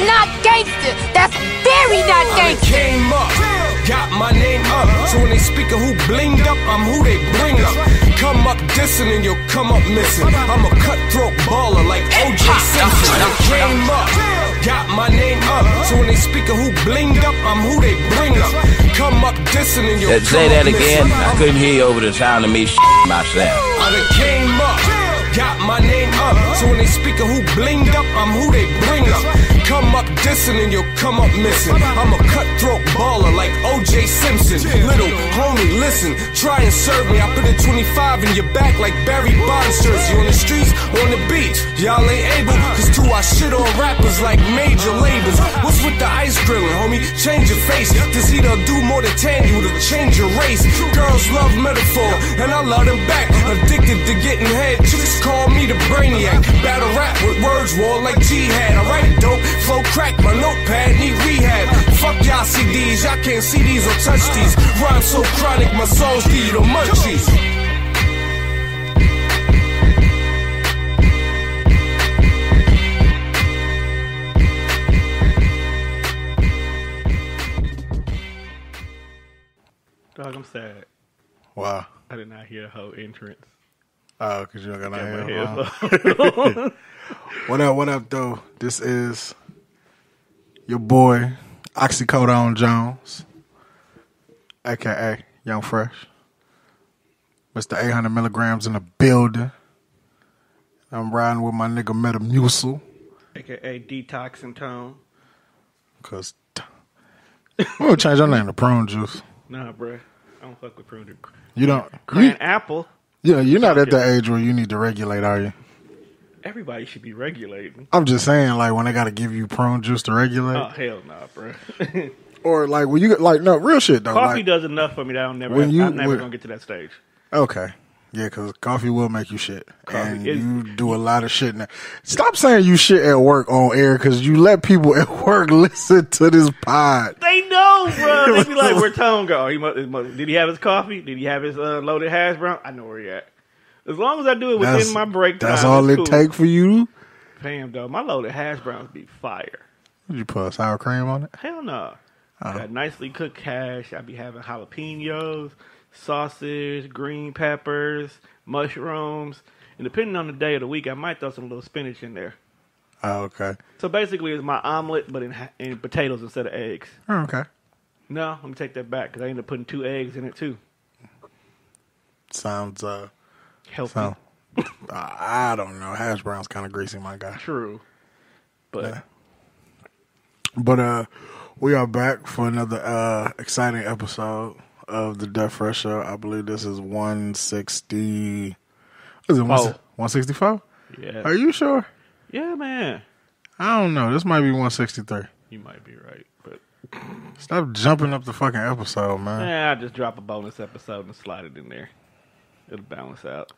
not gangster. That's very not gangster. I came up, got my name up. So when they speak of who blinged up, I'm who they bring up. Come up dissing and you'll come up missing. I'm a cutthroat baller like O.J. Simpson. I came up, got my name up. So when they speak of who blinged up, I'm who they bring up. Come up dissing and you'll come Say that up again. missing. I couldn't hear you over the sound of me myself. I done came up, got my name up. So when they speak of who blinged up, I'm who they bring up. Come up dissing and you'll come up missing. I'm a cutthroat baller like O.J. Simpson. Little homie, listen, try and serve me. I put a 25 in your back like Barry Bonds jersey. On the streets, on the beach, y'all ain't able. Cause too I shit on rappers like major labels. What's with the ice grilling, homie? Change your face. This either do more than tan you to change your race. Girls love metaphor, and I love them back. Addicted to getting head, chicks call me the brainiac. Battle rap with words war like jihad. I write dope, flow crack, my notepad need rehab. Fuck y'all CDs, y'all can't see these or touch these. Rhyme so chronic, my soul's give you the munchies. Dog, I'm sad. Wow. I did not hear the whole entrance. Oh, because you don't got no Got my hair. What up, though? This is your boy, Oxycodone Jones, a.k.a. Young Fresh. Mr. 800 milligrams in the building. I'm riding with my nigga Metamucil. AKA Detox and Tone. Because we'll change your name to Prune Juice. Nah, bruh. I don't fuck with prune juice. You don't? Cran apple. Yeah, you're not at that age where you need to regulate, are you? Everybody should be regulating. I'm just saying, like, when they got to give you prune juice to regulate. Oh, hell nah, bruh. Or, like, when you get, like, no, real shit, though. Coffee like, does enough for me that I'm never going to get to that stage. Okay. Yeah, because coffee will make you shit. Coffee and is- you do a lot of shit now. Stop saying you shit at work on air because you let people at work listen to this pod. They know, bro. They be like, where Tone go? Did he have his coffee? Did he have his loaded hash brown? I know where he at. As long as I do it within my break time. That's all it cool. take for you? Damn, though. My loaded hash browns be fire. Would you put sour cream on it? Hell no. Got nicely cooked hash. I be having jalapenos, sausage, green peppers, mushrooms. And depending on the day of the week, I might throw some little spinach in there. Oh, okay. So basically, it's my omelet, but in potatoes instead of eggs. Oh, okay. No, let me take that back because I ended up putting 2 eggs in it too. Sounds, Healthy. I don't know. Hash brown's kind of greasy, my guy. True. But Yeah. But we are back for another exciting episode of the Death Fresh Show. I believe this is 160. Is it 165? Yeah. Are you sure? Yeah, man. I don't know. This might be 163. You might be right, but Stop jumping up the fucking episode, man. I'll just drop a bonus episode and slide it in there. It'll balance out.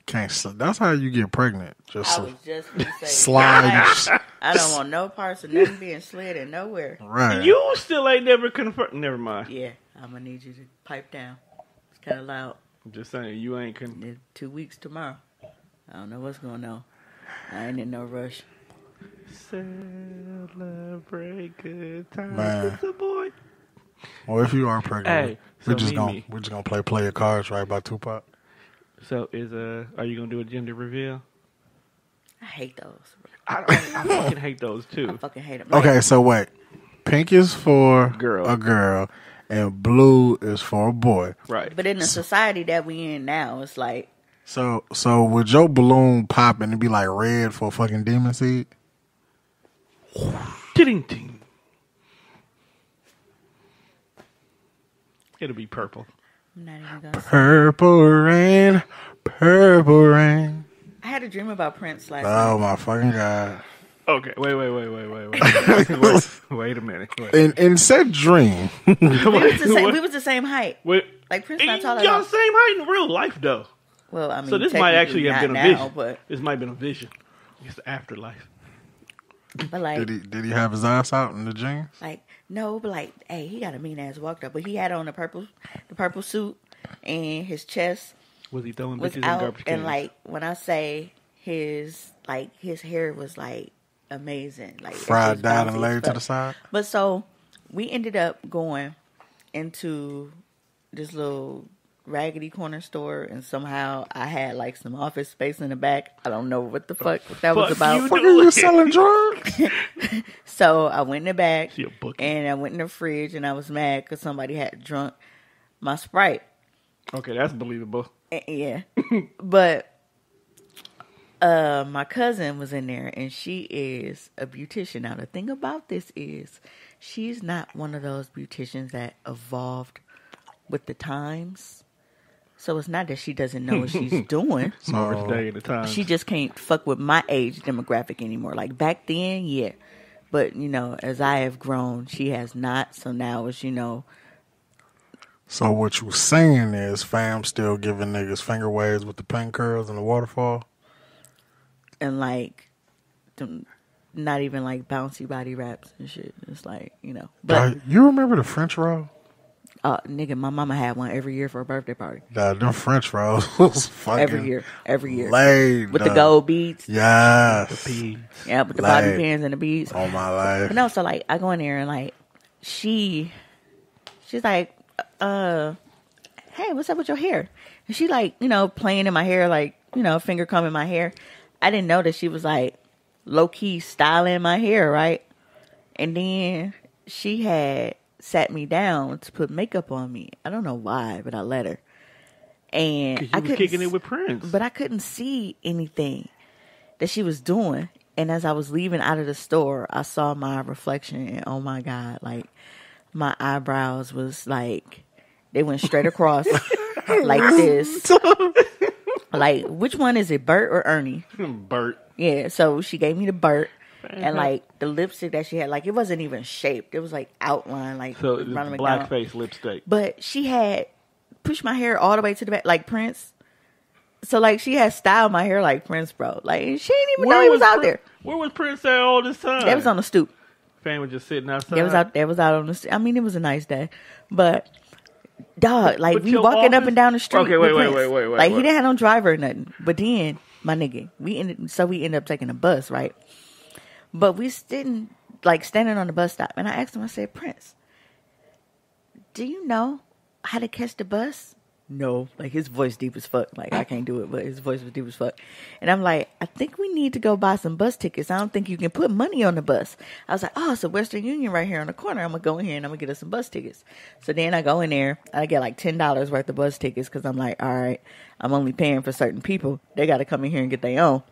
That's how you get pregnant. Just I was just going to say. slide. I don't want no parts of nothing being slid in nowhere. Right. You still ain't never confirmed. Never mind. Yeah, I'm going to need you to pipe down. It's kind of loud. I'm just saying, you ain't It's 2 weeks tomorrow. I don't know what's going on. I ain't in no rush. Celebrate good times Man. with the boy. Well, if you are pregnant, Hey, we're so just Mimi. gonna play your cards right by Tupac. So are you gonna do a gender reveal? I hate those. I fucking hate those too. I fucking hate them. Okay, so wait. Pink is for Girl. a girl, and blue is for a boy. Right. But in the society that we in now, it's like, So would your balloon pop and it be like red for fucking demon seed? Ting. It'll be purple. I'm not even going to say. Purple rain. I had a dream about Prince last Oh night. my fucking god! Okay, wait. Wait a minute. Wait. In said dream, We was the same height. Wait. Like Prince not taller Y'all than. same height in real life though. Well, I mean, So this might actually have been a technically not vision. now, but This might have been a vision. It's the afterlife. like, did he have his ass out in the jeans? no, but like, hey, he got a mean ass walked up, but he had on the purple suit, and his chest Was he throwing was bitches in out, garbage and cans? like when I say his hair was like amazing. Like fried, it's just dyed, bouncy and laid as to fuck. the side. But so we ended up going into this little raggedy corner store, and somehow I had like some office space in the back. I don't know what the fuck that was about. Fuck, are you selling drugs? So I went in the back She a bookie. and I went in the fridge, and I was mad because somebody had drunk my Sprite. Okay, that's believable. Yeah. But my cousin was in there, and she is a beautician. Now, the thing about this is she's not one of those beauticians that evolved with the times. So it's not that she doesn't know what she's doing. Smartest day at the time. She just can't fuck with my age demographic anymore. Like back then, yeah. But, you know, as I have grown, she has not. So now it's, you know. So what you saying is fam still giving niggas finger waves with the pink curls and the waterfall? And like, not even like bouncy body raps and shit. It's like, you know. But You remember the French roll? nigga, my mama had one every year for a birthday party. Them French rolls was fucking Every year. laid, With the gold beads. Yes. Yeah, with the Laid. bobby pins and the beads. All my life. But no, so like, I go in there and like, she's like, hey, what's up with your hair? And she like, you know, playing in my hair, like, you know, finger combing my hair. I didn't know that she was like low key styling my hair, right? And then she had sat me down to put makeup on me. I don't know why, but I let her. And I couldn't kicking it with Prince. But I couldn't see anything that she was doing. And as I was leaving out of the store, I saw my reflection, and oh my God, like my eyebrows was like, they went straight across like this. Like, which one is it, Bert or Ernie? Bert. Yeah, so she gave me the Bert. And like the lipstick that she had, like it wasn't even shaped. It was like outlined, like So it's Ronald McDonald. blackface lipstick. But she had pushed my hair all the way to the back, like Prince. So like she had styled my hair like Prince, bro. Like she didn't even know he was out there. Where was Prince at all this time? They was on the stoop. Fan was just sitting outside. They was out on the stoop. I mean, it was a nice day, but dog, like But we your walking up office- and down the street. Okay, with wait. Prince. Like he didn't have no driver or nothing. But then my nigga, we ended up taking a bus, right? But we didn't like standing on the bus stop, and I asked him. I said, Prince, do you know how to catch the bus? No, like his voice deep as fuck. Like I can't do it, but his voice was deep as fuck. And I'm like, I think we need to go buy some bus tickets. I don't think you can put money on the bus. I was like, oh, so Western Union right here on the corner. I'm gonna go in here and I'm gonna get us some bus tickets. So then I go in there. I get like $10 worth of bus tickets because I'm like, all right, I'm only paying for certain people. They got to come in here and get their own.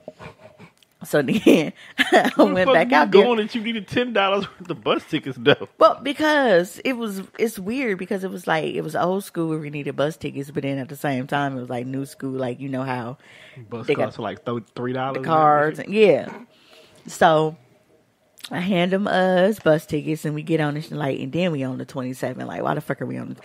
So then I went back out there. Going that you needed $10 worth of bus tickets, though. Well, because it's weird because it was old school where we needed bus tickets, but then at the same time it was like new school, like you know how Bus they costs got like $3. the cards, and, yeah. So I hand them us bus tickets, and we get on this light, and then we on the 27. Like, why the fuck are we on?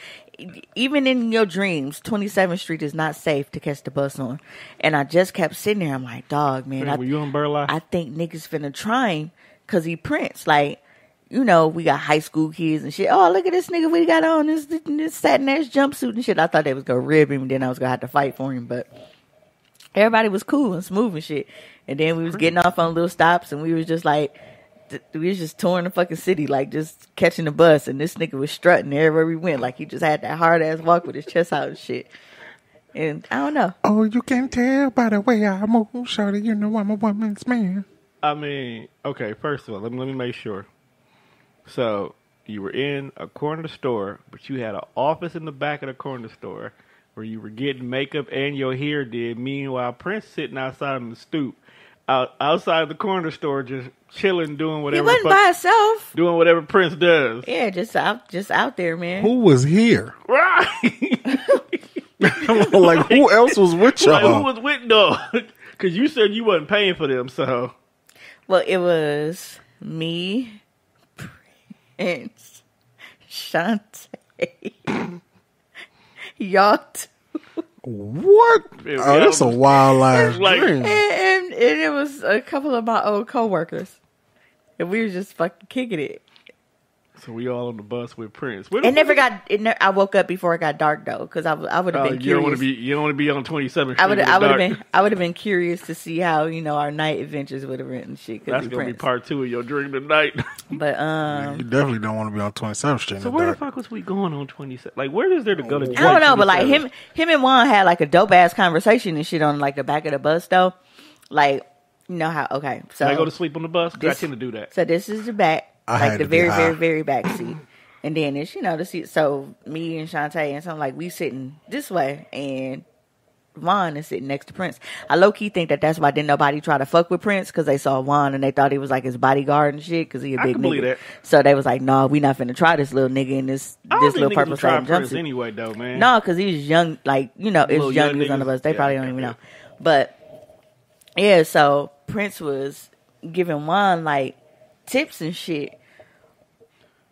Even in your dreams, 27th Street is not safe to catch the bus on. And I just kept sitting there. I'm like, dog, man. Were you on Burleigh? I think niggas finna try him because he Prince. Like, you know, we got high school kids and shit. Oh, look at this nigga we got on this satin ass jumpsuit and shit. I thought they was gonna rib him, and then I was gonna have to fight for him, but everybody was cool and smooth and shit. And then we was getting off on little stops, and we was just like, we was just touring the fucking city, like just catching the bus. And this nigga was strutting everywhere we went, like he just had that hard ass walk with his chest out and shit. And I don't know. Oh, you can tell by the way I move, shorty. You know I'm a woman's man. I mean, okay, first of all, let me make sure. So, you were in a corner store, but you had an office in the back of the corner store where you were getting makeup and your hair did. Meanwhile, Prince sitting outside on the stoop, outside the corner store, just chilling, doing whatever. He wasn't by himself. Doing whatever Prince does. Yeah, just out there, man. Who was here? Right. Like, who else was with y'all? Like, who was with dog? Because you said you wasn't paying for them, so. Well, it was me, Prince, Shantae, y'all two. What? Oh, that's a wild ass like- dream. And it was a couple of my old coworkers. And we were just fucking kicking it. So we all on the bus with Prince. I woke up before it got dark though, because I would have been curious. You don't want to be on 27th Street. I would have been curious to see how our night adventures would have written shit. That's gonna be part 2 of your dream tonight. But you definitely don't want to be on 27th Street. So where the fuck was we going on 27th? Like, where is there to go to? I don't know, but like him and Juan had like a dope ass conversation and shit on like the back of the bus though. Like, you know how? Okay, so I go to sleep on the bus. I tend to do that. So this is the back, like the very, very, very back seat. And then it's, the seat. So me and Shantae and something like we sitting this way, and Juan is sitting next to Prince. I low key think that's why didn't nobody try to fuck with Prince, because they saw Juan and they thought he was like his bodyguard and shit, because he a big nigga. That. So they was like, no, we not finna try this little nigga in this little purple satin jumpsuit anyway, though, man. No, because he's young, like it's young niggas on the bus. They probably don't even know. But yeah, so Prince was giving Juan like tips and shit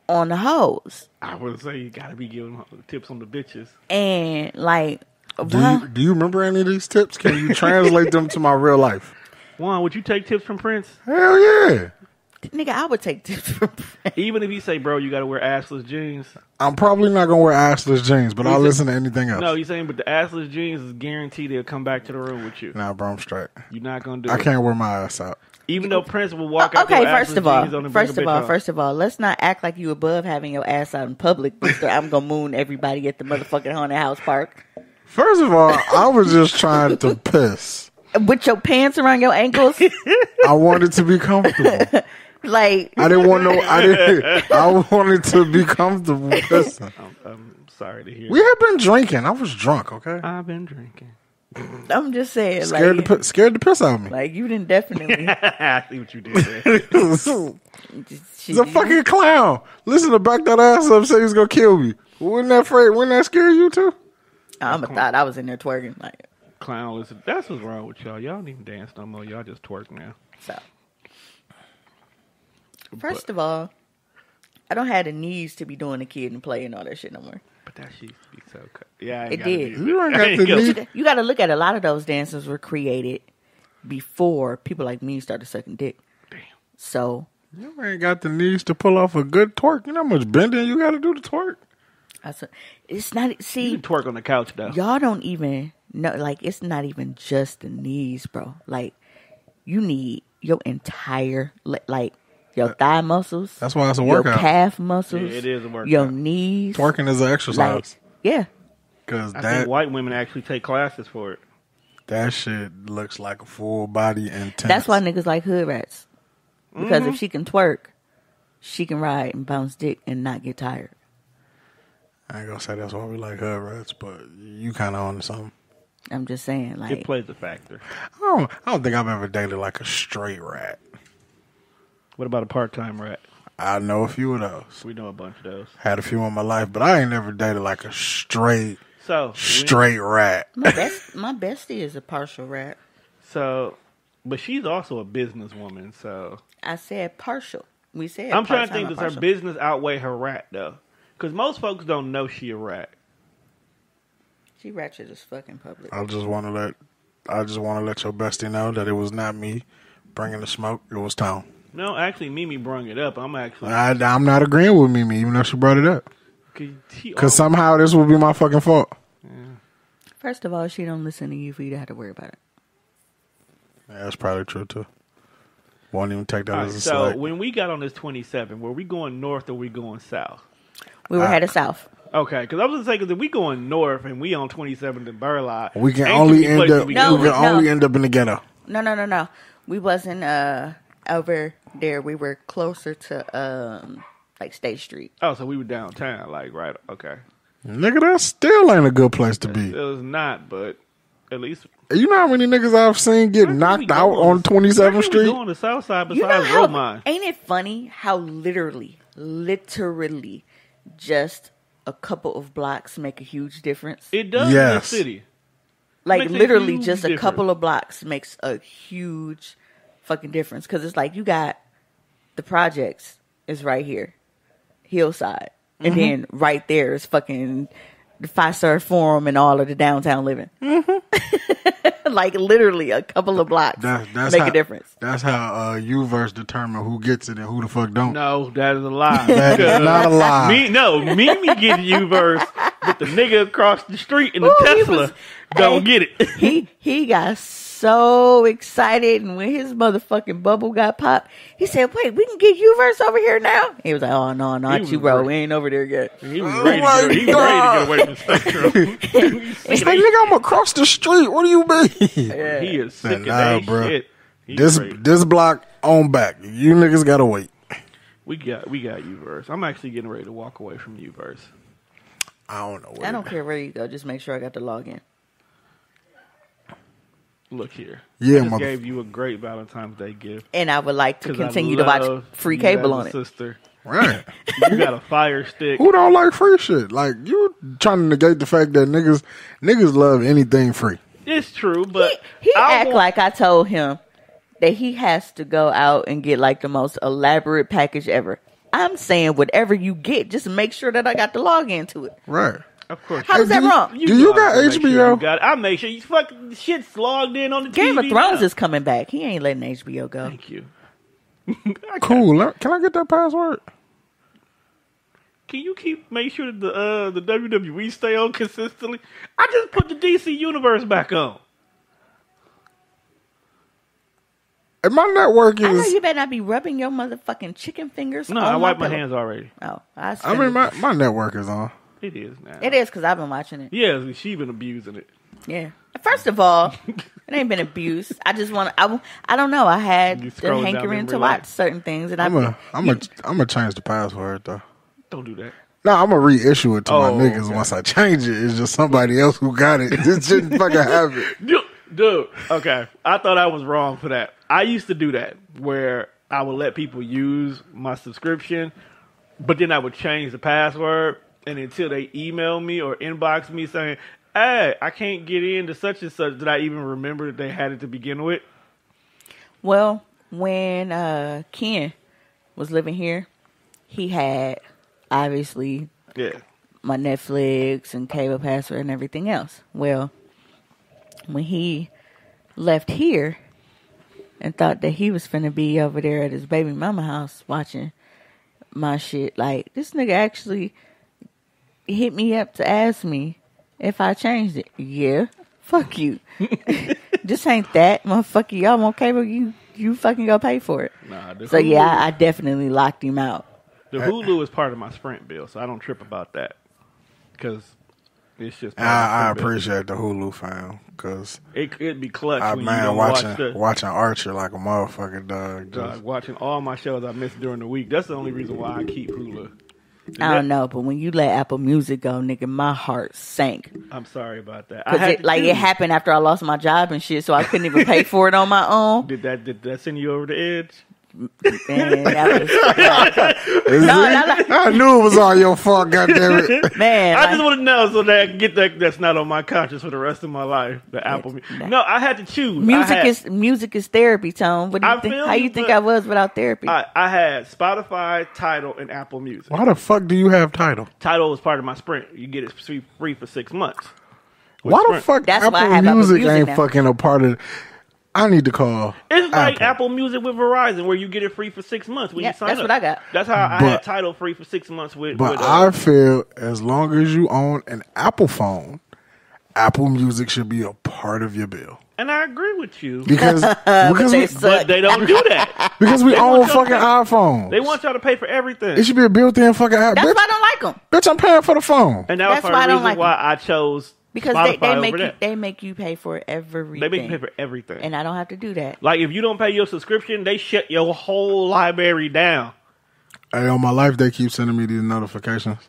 on the hoes. I would say you gotta be giving tips on the bitches. And like, do you remember any of these tips? Can you translate them to my real life? Juan, would you take tips from Prince? Hell yeah. Nigga, I would take tips from Prince. Even if he say, bro, you gotta wear assless jeans. I'm probably not gonna wear assless jeans, but I'll listen to anything else. No, he's saying, but the assless jeans is guaranteed they'll come back to the room with you. Nah, bro, I'm straight. You're not gonna do it. I can't wear my ass out. Even though Prince will walk out okay, there first of all, let's not act like you above having your ass out in public. Mr. I'm gonna moon everybody at the motherfucking haunted house park. First of all, I was just trying to piss. With your pants around your ankles? I wanted to be comfortable. Like, I wanted to be comfortable pissing. I'm sorry to hear. We had been drinking. I was drunk, okay? I've been drinking. I'm just saying, scared to piss out of me. Like, you didn't definitely. I see what you did there. He's a fucking clown. Listen to back that ass up, say he's gonna kill me. Wouldn't that scare you too? I thought I was in there twerking. Like, clown, listen, that's what's wrong with y'all. Y'all don't even dance no more. Y'all just twerk now. So, first of all, I don't have the knees to be doing the kid and play and all that shit no more. But that shit used to be so cut. Yeah, it did. You got to look at a lot of those dances were created before people like me started sucking dick. Damn. So you ain't got the knees to pull off a good twerk. You know how much bending you got to do to twerk. It's not. See, you can twerk on the couch though. Y'all don't even know. Like, it's not even just the knees, bro. Like, you need your entire your thigh muscles. That's why it's a workout. Your calf muscles. Yeah, it is a workout. Your knees. Twerking is an exercise. Yeah. Because I think white women actually take classes for it. That shit looks like a full body intense. That's why niggas like hood rats. Because if she can twerk, she can ride and bounce dick and not get tired. I ain't gonna say that's why we like hood rats, but you kind of on something. I'm just saying, like, it plays a factor. I don't think I've ever dated like a straight rat. What about a part-time rat? I know a few of those. We know a bunch of those. Had a few in my life, but I ain't never dated like a straight rat. My bestie is a partial rat. So, but she's also a businesswoman, so. I said partial. We said I'm trying to think, does her business outweigh her rat, though? Because most folks don't know she a rat. She ratchet as fucking public. I just want to let your bestie know that it was not me bringing the smoke. It was Tom. No, actually, Mimi brought it up. I'm not agreeing with Mimi, even though she brought it up. Because somehow this will be my fucking fault. Yeah. First of all, she don't listen to you for you to have to worry about it. Yeah, that's probably true, too. Won't even take that as a slight. So, when we got on this 27, were we going north or were we going south? We were headed south. Okay, because I was going to say, because if we going north and we on 27 in Burlock, we can only end up in the ghetto. No. We wasn't over there. We were closer to like State Street. Oh, so we were downtown, like, right? Okay. Nigga, that still ain't a good place to be. It was not, but at least. You know how many niggas I've seen get knocked out on 27th Street? Go on the south side besides Romine. Ain't it funny how literally, just a couple of blocks make a huge difference? It does in the city. Like, literally just a couple of blocks makes a huge fucking difference. Because it's like, you got the projects is right here. Hillside. And then right there is fucking the 5-star forum and all of the downtown living. Like literally a couple of blocks That's make how, a difference. That's how Uverse determine who gets it and who the fuck don't. No, that is a lie. That is not a lie. Mimi getting U-verse, but the nigga across the street in the Tesla don't get it. He got so excited, and when his motherfucking bubble got popped, he said, "Wait, we can get U-verse over here now." He was like, "Oh no, not you, bro. We ain't over there yet." He was ready to get away from Spectrum. It's like, nigga, I'm across the street. What do you mean? Yeah. He is sick of that shit. This block on back. You niggas gotta wait. We got U-verse. I'm actually getting ready to walk away from U-verse. I don't know. I don't care where you go. Just make sure I got the login. Look here. Yeah, I just gave you a great Valentine's Day gift. And I would like to continue to watch free cable on it. Sister. Right. You got a fire stick. Who don't like free shit? Like, you trying to negate the fact that niggas love anything free. It's true, but he act like I told him that he has to go out and get like the most elaborate package ever. I'm saying whatever you get, just make sure that I got the login to it. Right. Of course. How is that wrong? Do you got HBO? I make sure you fucking shit's logged in on the Game TV of Thrones now. is coming back. He ain't letting HBO go. Thank you. Cool. Can I get that password? Can you make sure that the WWE stay on consistently? I just put the DC Universe back on. And my network is. I know you better not be rubbing your motherfucking chicken fingers. No, on I wiped my pillow. hands already. Oh, I mean, my network is on. It is now. It is because I've been watching it. Yeah, she been abusing it. Yeah. First of all, it ain't been abuse. I just want. I don't know. I had You the scrolling down hankering to memory watch lane. certain things, and I'm gonna change the password though. Don't do that. No, I'm gonna reissue it to my niggas okay. once I change it. It's just somebody else who got it. Just shouldn't fucking have it. Dude, okay. I thought I was wrong for that. I used to do that where I would let people use my subscription, but then I would change the password, and until they email me or inbox me saying, "Hey, I can't get into such and such," did I even remember that they had it to begin with? Well, when Ken was living here, he had obviously my Netflix and cable password and everything else. Well, when he left here and thought that he was finna be over there at his baby mama house watching my shit, like, this nigga actually hit me up to ask me if I changed it. Yeah, fuck you. This ain't that, motherfucker. Y'all want cable? You fucking go pay for it. Nah, so yeah, I definitely locked him out. The Hulu is part of my Sprint bill, so I don't trip about that because it's just. I appreciate the Hulu fam because it could be clutch. I when man you don't watching Archer like a motherfucking dog. Dog, watching all my shows I missed during the week. That's the only reason why I keep Hulu. I don't know, but when you let Apple Music go, nigga, my heart sank. I'm sorry about that. Because it happened after I lost my job and shit, so I couldn't even pay for it on my own. Did that send you over the edge? Man, that was I knew it was all your fault, goddammit. Man, I just want to know so that I can get that's not on my conscience for the rest of my life. The Apple Music. No, I had to choose. Music is therapy, Tone. What do you think? How you think I was without therapy? I had Spotify, Tidal, and Apple Music. Why the fuck do you have Tidal? Tidal was part of my Sprint. You get it free for 6 months. Why the fuck That's why I Apple have Apple Music Music ain't now. fucking a part of it? I need to call. It's like Apple Music with Verizon, where you get it free for 6 months when you sign that's up. what I got. That's how I had Tidal free for 6 months with. But I feel as long as you own an Apple phone, Apple Music should be a part of your bill. And I agree with you. Because but they don't do that. Because we own fucking iPhones. They want y'all to pay for everything. It should be a built-in fucking app. That's bitch, why I don't like them. bitch, I'm paying for the phone. And that was That's part why I of the don't reason like why them. I chose Because Spotify they make you pay for everything. They make you pay for everything. And I don't have to do that. Like, if you don't pay your subscription, they shut your whole library down. Hey, on my life, they keep sending me these notifications.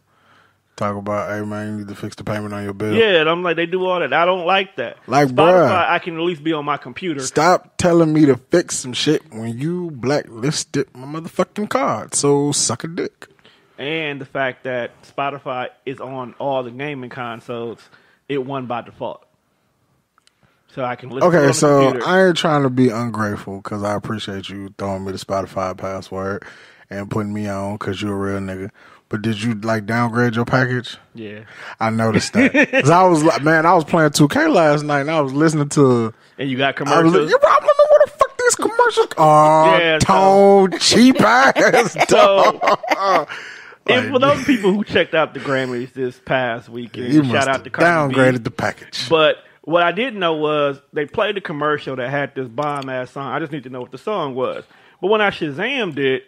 Talk about, hey, man, you need to fix the payment on your bill. Yeah, and I'm like, they do all that. I don't like that. Like, Spotify, bruh. I can at least be on my computer. Stop telling me to fix some shit when you blacklisted my motherfucking card. So, suck a dick. And the fact that Spotify is on all the gaming consoles, it won by default. So I can listen to it on Okay, the so computer. I ain't trying to be ungrateful because I appreciate you throwing me the Spotify password and putting me on because you're a real nigga. But did you like downgrade your package? Yeah. I noticed that. 'Cause I was like, man, I was playing 2K last night and I was listening to. And you got commercials. I don't know what the fuck these commercials. Oh, Yeah, Tone, cheap ass. And for those people who checked out the Grammys this past weekend, you shout out to Cardi B. downgraded the package. But what I didn't know was they played the commercial that had this bomb-ass song. I just need to know what the song was. But when I Shazammed it,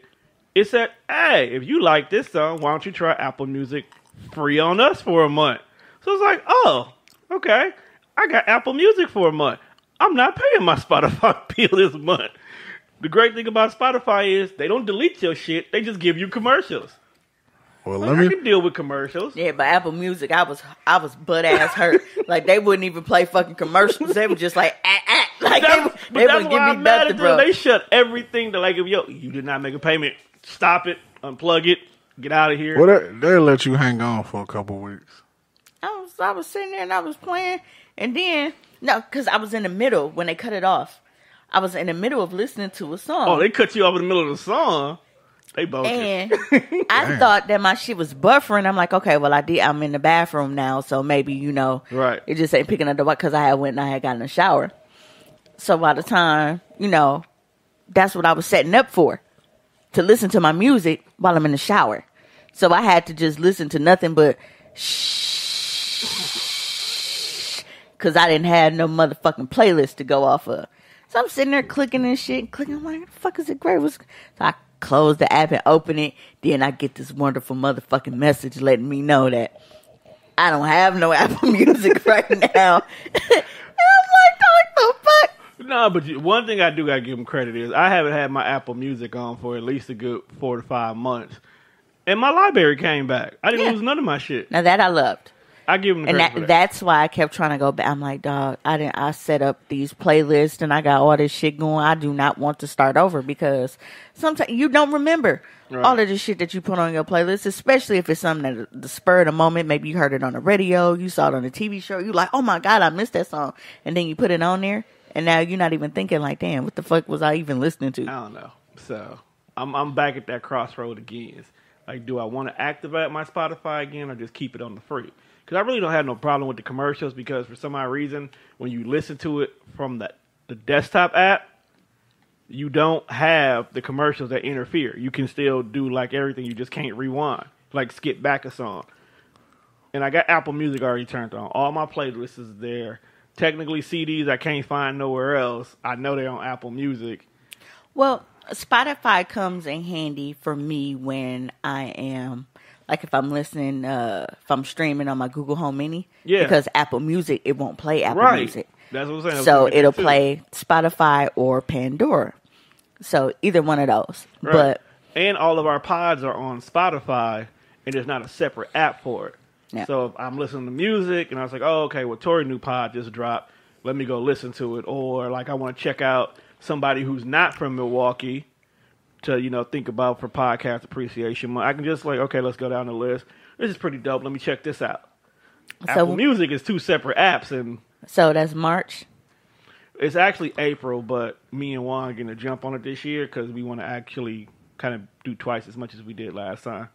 it said, hey, if you like this song, why don't you try Apple Music free on us for a month? So it's like, oh, okay. I got Apple Music for a month. I'm not paying my Spotify bill this month. The great thing about Spotify is they don't delete your shit. They just give you commercials. Well, I can deal with commercials. Yeah, but Apple Music, I was butt ass hurt. Like they wouldn't even play fucking commercials. They were just like, like they wouldn't give me nothing, bro. They shut everything to like, yo, you did not make a payment. Stop it, unplug it, get out of here. Well, they let you hang on for a couple weeks. I was sitting there and I was playing, and then because I was in the middle when they cut it off. I was in the middle of listening to a song. Oh, they cut you off in the middle of the song. They both. And I thought that my shit was buffering. I'm like, okay, well, I'm in the bathroom now, so maybe right. It just ain't picking up the because I had gotten a shower. So by the time that's what I was setting up for. To listen to my music while I'm in the shower. So I had to just listen to nothing but shh. Because I didn't have no motherfucking playlist to go off of. So I'm sitting there clicking and shit. Clicking. I'm like, what the fuck is it great? So I close the app and open it. Then I get this wonderful motherfucking message letting me know that I don't have no Apple Music right now. And I'm like, what the fuck? No, but one thing I do got to give them credit is I haven't had my Apple Music on for at least a good 4 to 5 months. And my library came back. I didn't lose none of my shit. Now that I loved. I give them credit for that. That's why I kept trying to go back. I'm like, dog, I set up these playlists and I got all this shit going. I do not want to start over because sometimes you don't remember all of the shit that you put on your playlist, especially if it's something that the spur of the moment. Maybe you heard it on the radio, you saw it on a TV show. You like, oh my God, I missed that song. And then you put it on there. And now you're not even thinking like, damn, what the fuck was I even listening to? I don't know. So I'm back at that crossroad again. It's like, do I want to activate my Spotify again or just keep it on the free? Because I really don't have no problem with the commercials because for some odd reason, when you listen to it from the desktop app, you don't have the commercials that interfere. You can still do like everything. You just can't rewind, like skip back a song. And I got Apple Music already turned on. All my playlists is there. Technically, CDs I can't find nowhere else. I know they're on Apple Music. Well, Spotify comes in handy for me when I am, like if I'm listening, if I'm streaming on my Google Home Mini. Yeah. Because Apple Music, it won't play Apple Music. That's what I'm saying. So it'll play Spotify or Pandora. So either one of those. Right. And all of our pods are on Spotify, and there's not a separate app for it. Yeah. So if I'm listening to music, and I was like, oh, okay, well, Tori's new pod just dropped. Let me go listen to it. Or, like, I want to check out somebody who's not from Milwaukee to, think about for podcast appreciation month. I can just, like, okay, let's go down the list. This is pretty dope. Let me check this out. So, Apple Music is 2 separate apps. And so that's March? It's actually April, but me and Juan are going to jump on it this year because we want to actually kind of do twice as much as we did last time.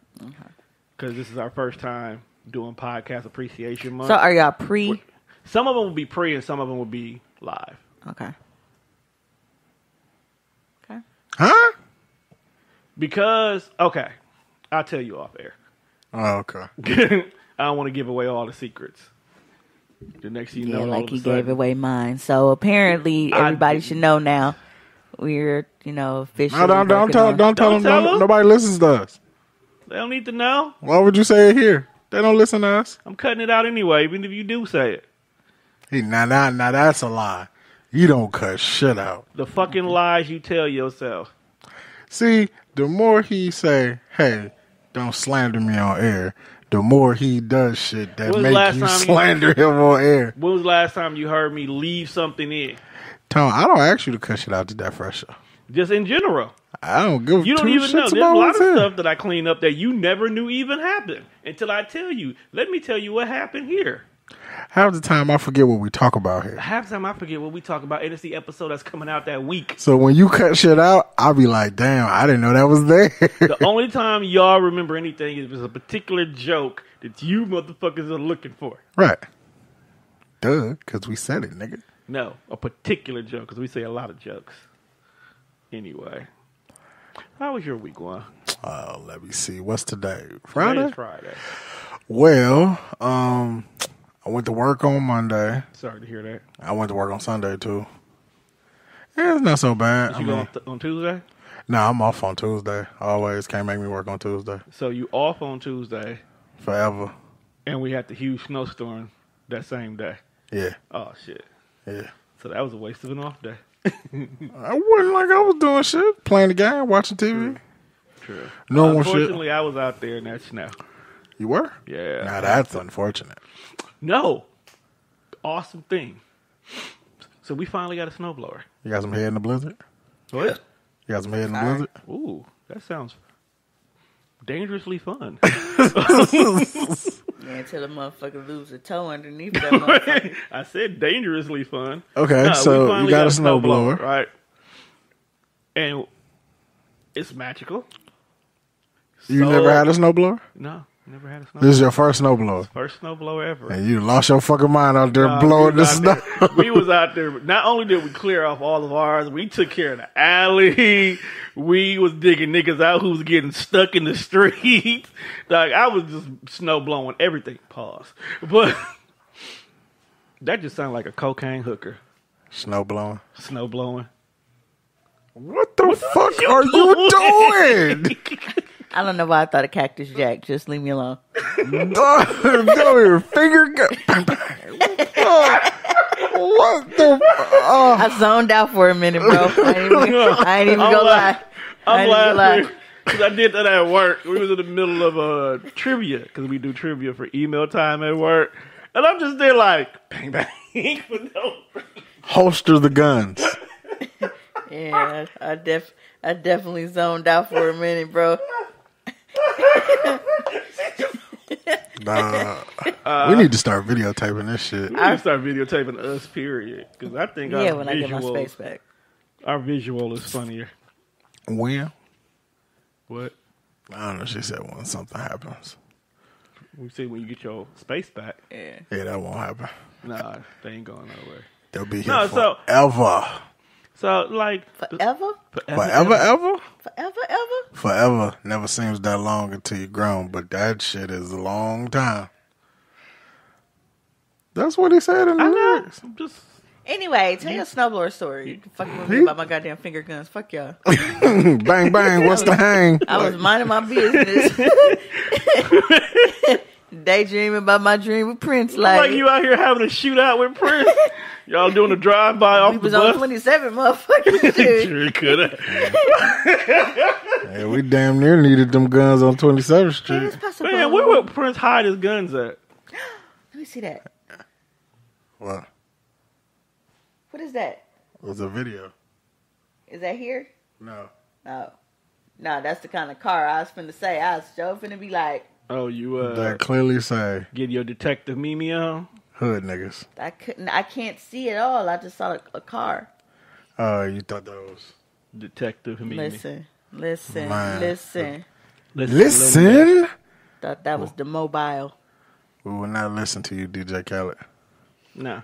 Because this is our first time doing podcast appreciation month. So are y'all pre? Some of them will be pre and some of them will be live. Okay. Huh? Because, okay, I'll tell you off air. Oh, okay. I don't want to give away all the secrets. The next thing you know, like he gave away mine. So apparently everybody should know now. We're, officially. No, don't tell them. Nobody listens to us. They don't need to know. Why would you say it here? They don't listen to us. I'm cutting it out anyway, even if you do say it. Hey, now that's a lie. You don't cut shit out. The fucking lies you tell yourself. See, the more he say, hey, don't slander me on air, the more he does shit that make you slander him on air. When was the last time you heard me leave something in? Tom, I don't ask you to cut shit out to that fresh show. Just in general. I don't give You don't two even know. shits There's a about lot what's of in. stuff that I clean up that you never knew even happened until I tell you. Let me tell you what happened here. Half the time I forget what we talk about here. Half the time I forget what we talk about, and it's the episode that's coming out that week. So when you cut shit out, I'll be like, damn, I didn't know that was there. The only time y'all remember anything is if it's a particular joke that you motherfuckers are looking for. Right. Duh, because we said it, nigga. No, a particular joke, because we say a lot of jokes. Anyway. How was your week, Juan? Let me see. What's today? Friday? Today is Friday. Well, I went to work on Monday. Sorry to hear that. I went to work on Sunday, too. Yeah, it's not so bad. Did you go on Tuesday? No, I'm off on Tuesday. Always can't make me work on Tuesday. So you off on Tuesday. Forever. And we had the huge snowstorm that same day. Yeah. Oh, shit. Yeah. So that was a waste of an off day. I wasn't like I was doing shit. Playing the game, watching TV. True. Normal shit. Unfortunately, I was out there in that snow. You were? Yeah. Now that's unfortunate. No. Awesome thing. So we finally got a snowblower. You got some head in the blizzard? What? You got some head in the blizzard? Ooh, that sounds dangerously fun. Yeah, until the motherfucker lose a toe underneath that motherfucker. I said dangerously fun. Okay, so you got a snowblower. Right? And it's magical. You never had a snowblower? No, never had a snowblower. This is your first snowblower? First snowblower ever. And you lost your fucking mind out there blowing the snow. We was out there. Not only did we clear off all of ours, we took care of the alley. We was digging niggas out who was getting stuck in the street. Like, I was just snow blowing everything. Pause. But that just sounded like a cocaine hooker. Snow blowing? Snow blowing. What the fuck are you doing? I don't know why I thought of Cactus Jack. Just leave me alone. No, your finger go. What the? I zoned out for a minute, bro. I ain't even gonna lie. I'm laughing because I did that at work. We was in the middle of trivia because we do trivia for email time at work, and I'm just there like bang bang for no reason. Holster the guns. Yeah, I definitely zoned out for a minute, bro. Nah, we need to start videotaping this shit. We need to start videotaping us, period. Because I think yeah, when I get my space back, our visual is funnier. When? What? I don't know. She said when something happens. We see when you get your space back. Yeah, that won't happen. Nah, they ain't going nowhere. They'll be here forever. So, like... Forever? Forever? Forever? Never seems that long until you're grown, but that shit is a long time. That's what he said in the lyrics. Anyway, tell your snowblower story. You can fucking with me about my goddamn finger guns. Fuck y'all. Bang, bang, what's the hang? I was minding my business. Daydreaming about my dream with Prince. Like you out here having a shootout with Prince. Y'all doing a drive-by off the bus? We was on 27, motherfucker. Sure could have. Yeah, we damn near needed them guns on 27th Street. Man, where would Prince hide his guns at? Let me see that. What? What is that? It was a video. Is that here? No. Oh. No, that's the kind of car I was finna say. I was so finna be like... Oh, you that clearly say get your detective Mimi on? Hood niggas. I can't see it all. I just saw a car. You thought that was detective Mimi. Listen. Thought that was the mobile. We will not listen to you, DJ Khaled. No.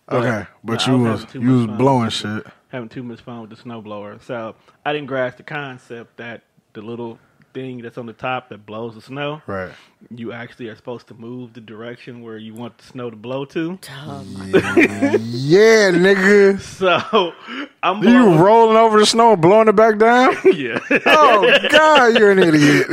Okay, but you was blowing shit. Having too much fun with the snowblower. So I didn't grasp the concept that the little thing that's on the top that blows the snow. Right. You actually are supposed to move the direction where you want the snow to blow to. Yeah, nigga. So I'm you rolling over the snow and blowing it back down? Yeah. Oh God, you're an idiot.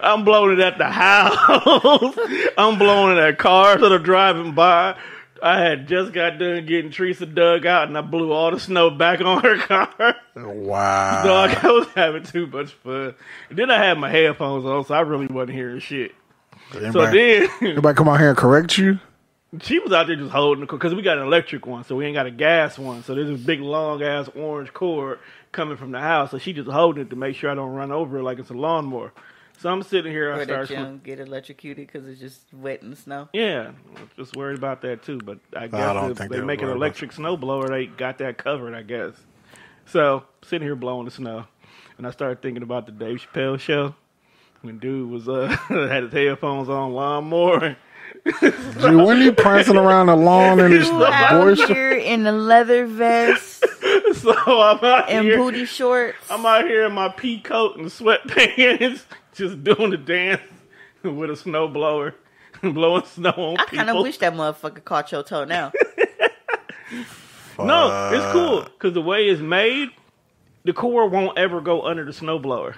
I'm blowing it at the house. I'm blowing it at cars that are driving by. I had just got done getting Teresa dug out, and I blew all the snow back on her car. Wow. Dog, I was having too much fun. And then I had my headphones on, so I really wasn't hearing shit. Anybody come out here and correct you? She was out there just holding the cord, because we got an electric one, so we ain't got a gas one. So there's this big, long-ass orange cord coming from the house, so she just holding it to make sure I don't run over it like it's a lawnmower. So I'm sitting here. Or that you don't get electrocuted because it's just wet in the snow. Yeah, just worried about that too. But I guess don't if think they they're make an worried electric snowblower, they got that covered, I guess. So sitting here blowing the snow, and I started thinking about the Dave Chappelle show when dude was had his headphones on, lawnmower. Gee, when he prancing around the lawn in his You out voice? here in a leather vest So I'm out and here. booty shorts. I'm out here in my pea coat and sweatpants, just doing the dance with a snowblower, blowing snow on I people. kind of wish that motherfucker caught your toe now. No, it's cool because the way it's made, the cord won't ever go under the snowblower.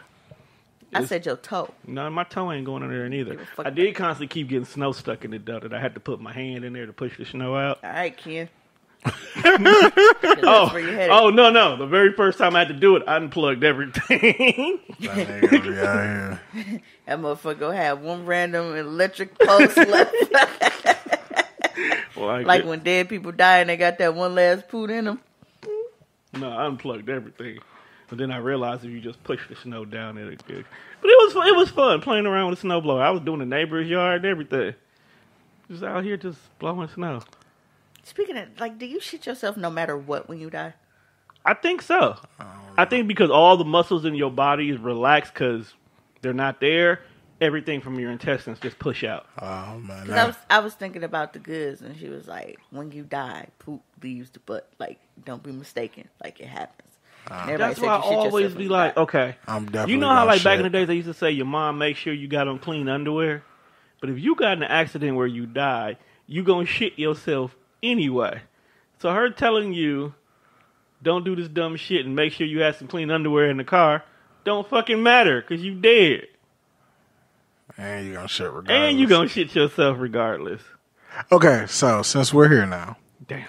I said your toe. No, my toe ain't going under there neither. Give a fuck I did constantly keep getting snow stuck in it though. That I had to put my hand in there to push the snow out. All right, Ken. Oh no! The very first time I had to do it, I unplugged everything. That nigga be out here. That motherfucker gonna have one random electric post left. Well, Like when dead people die and they got that one last poot in them. No, I unplugged everything. But then I realized if you just push the snow down, it'll good. But it was fun playing around with a snowblower. I was doing the neighbor's yard and everything. Just out here just blowing snow. Speaking of, like, do you shit yourself no matter what when you die? I think so. I think because all the muscles in your body is relaxed because they're not there, everything from your intestines just push out. Oh man, Because I was thinking about the goods, and she was like, when you die, poop leaves the butt. Like, don't be mistaken. Like, it happens. And everybody That's said why I you shit yourself always when be you like, die. okay. I'm definitely You know how gonna like back in shit. the days they used to say your mom make sure you got on clean underwear? But if you got in an accident where you die, you gonna shit yourself anyway. So her telling you, don't do this dumb shit and make sure you have some clean underwear in the car, don't fucking matter because you dead. And you gonna shit regardless. And you gonna shit yourself regardless. Okay, so since we're here now, Damn.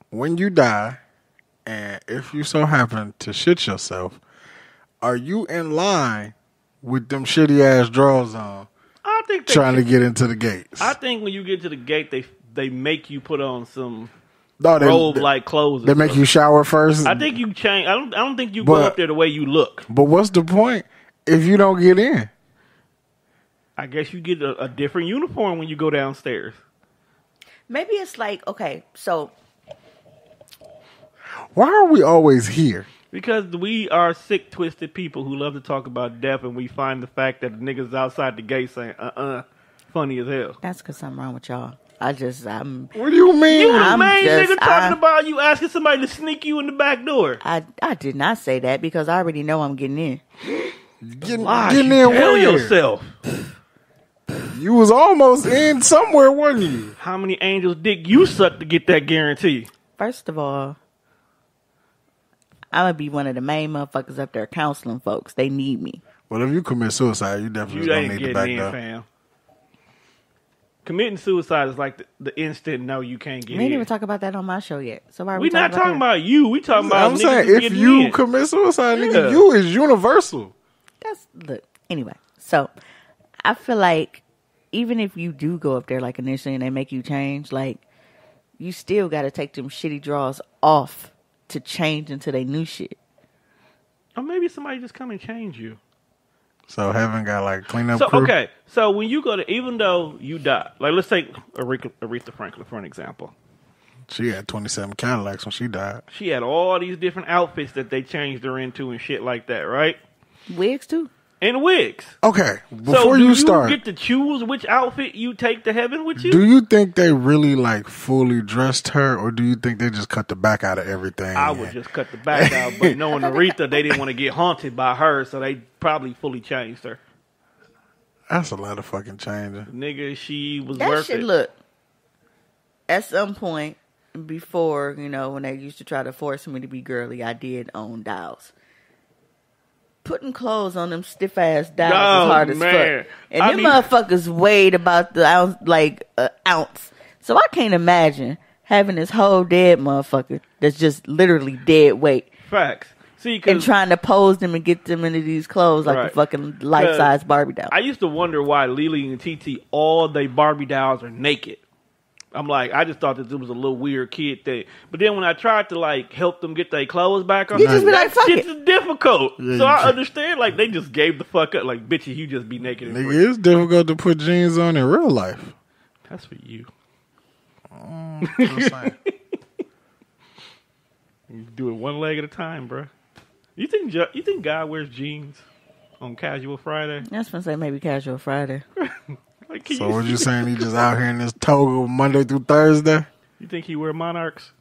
when you die, and if you so happen to shit yourself, are you in line with them shitty ass drawers on, I think trying to get into the gates? I think when you get to the gate, they make you put on some No, robe-like clothes. They make you shower first. I think you change. I don't think you go But- up there the way you look. But what's the point if you don't get in? I guess you get a different uniform when you go downstairs. Maybe it's like, okay, so Why are we always here? Because we are sick, twisted people who love to talk about death, and we find the fact that the niggas outside the gate saying, funny as hell. that's because something wrong with y'all. I'm What do you mean? You the I'm main just- nigga talking about you asking somebody to sneak you in the back door. I did not say that because I already know I'm getting in. Getting Lies, in you there tell where? yourself. You was almost in somewhere, wasn't you? How many angels dick you suck to get that guarantee? First of all, I'm gonna be one of the main motherfuckers up there counseling folks. They need me. Well, if you commit suicide, you definitely You gonna ain't need the getting back in, door. fam. Committing suicide is like the instant no, you can't get We didn't in. even talk about that on my show yet. So why are We not talking that? about you. We talking about I'm niggas saying who if getting you in. commit suicide, Yeah. nigga, you is universal. That's look. Anyway, so I feel like even if you do go up there like initially and they make you change, like you still got to take them shitty draws off to change into their new shit. Or maybe somebody just come and change you. So heaven got like cleanup So crew. okay, so when you go to, even though you die, like let's take Aretha Franklin for an example. She had 27 Cadillacs when she died. She had all these different outfits that they changed her into and shit like that, right? Wigs too. And wigs. Okay, So before do you start, get to choose which outfit you take to heaven with you? do you think they really like fully dressed her, or do you think they just cut the back out of everything? I would just cut the back out, but knowing Aretha, they didn't want to get haunted by her, so they probably fully changed her. That's a lot of fucking changing. Nigga, she was That worth shit it. look. At some point before, when they used to try to force me to be girly, I did own dolls. Putting clothes on them stiff ass dolls Oh, is hard as man. fuck. And I them mean- motherfuckers weighed about the ounce, ounce. So I can't imagine having this whole dead motherfucker that's just literally dead weight Facts. See, and because trying to pose them and get them into these clothes like a Right. fucking life size Barbie doll. I used to wonder why Lily and TT, all they Barbie dolls are naked. I'm like, I just thought that it was a little weird kid thing. But then when I tried to like help them get their clothes back on, You just be like, fuck shit's it. difficult. Yeah, So I you- understand, like, they just gave the fuck up. Like, bitch, you just be naked. Nigga, it's difficult to put jeans on in real life. That's for you. Just saying. You do it one leg at a time, bro. You think God wears jeans on Casual Friday? I was gonna say maybe Casual Friday. Like, can So you what you saying? He just out here in this toga Monday through Thursday? You think he wear Monarchs?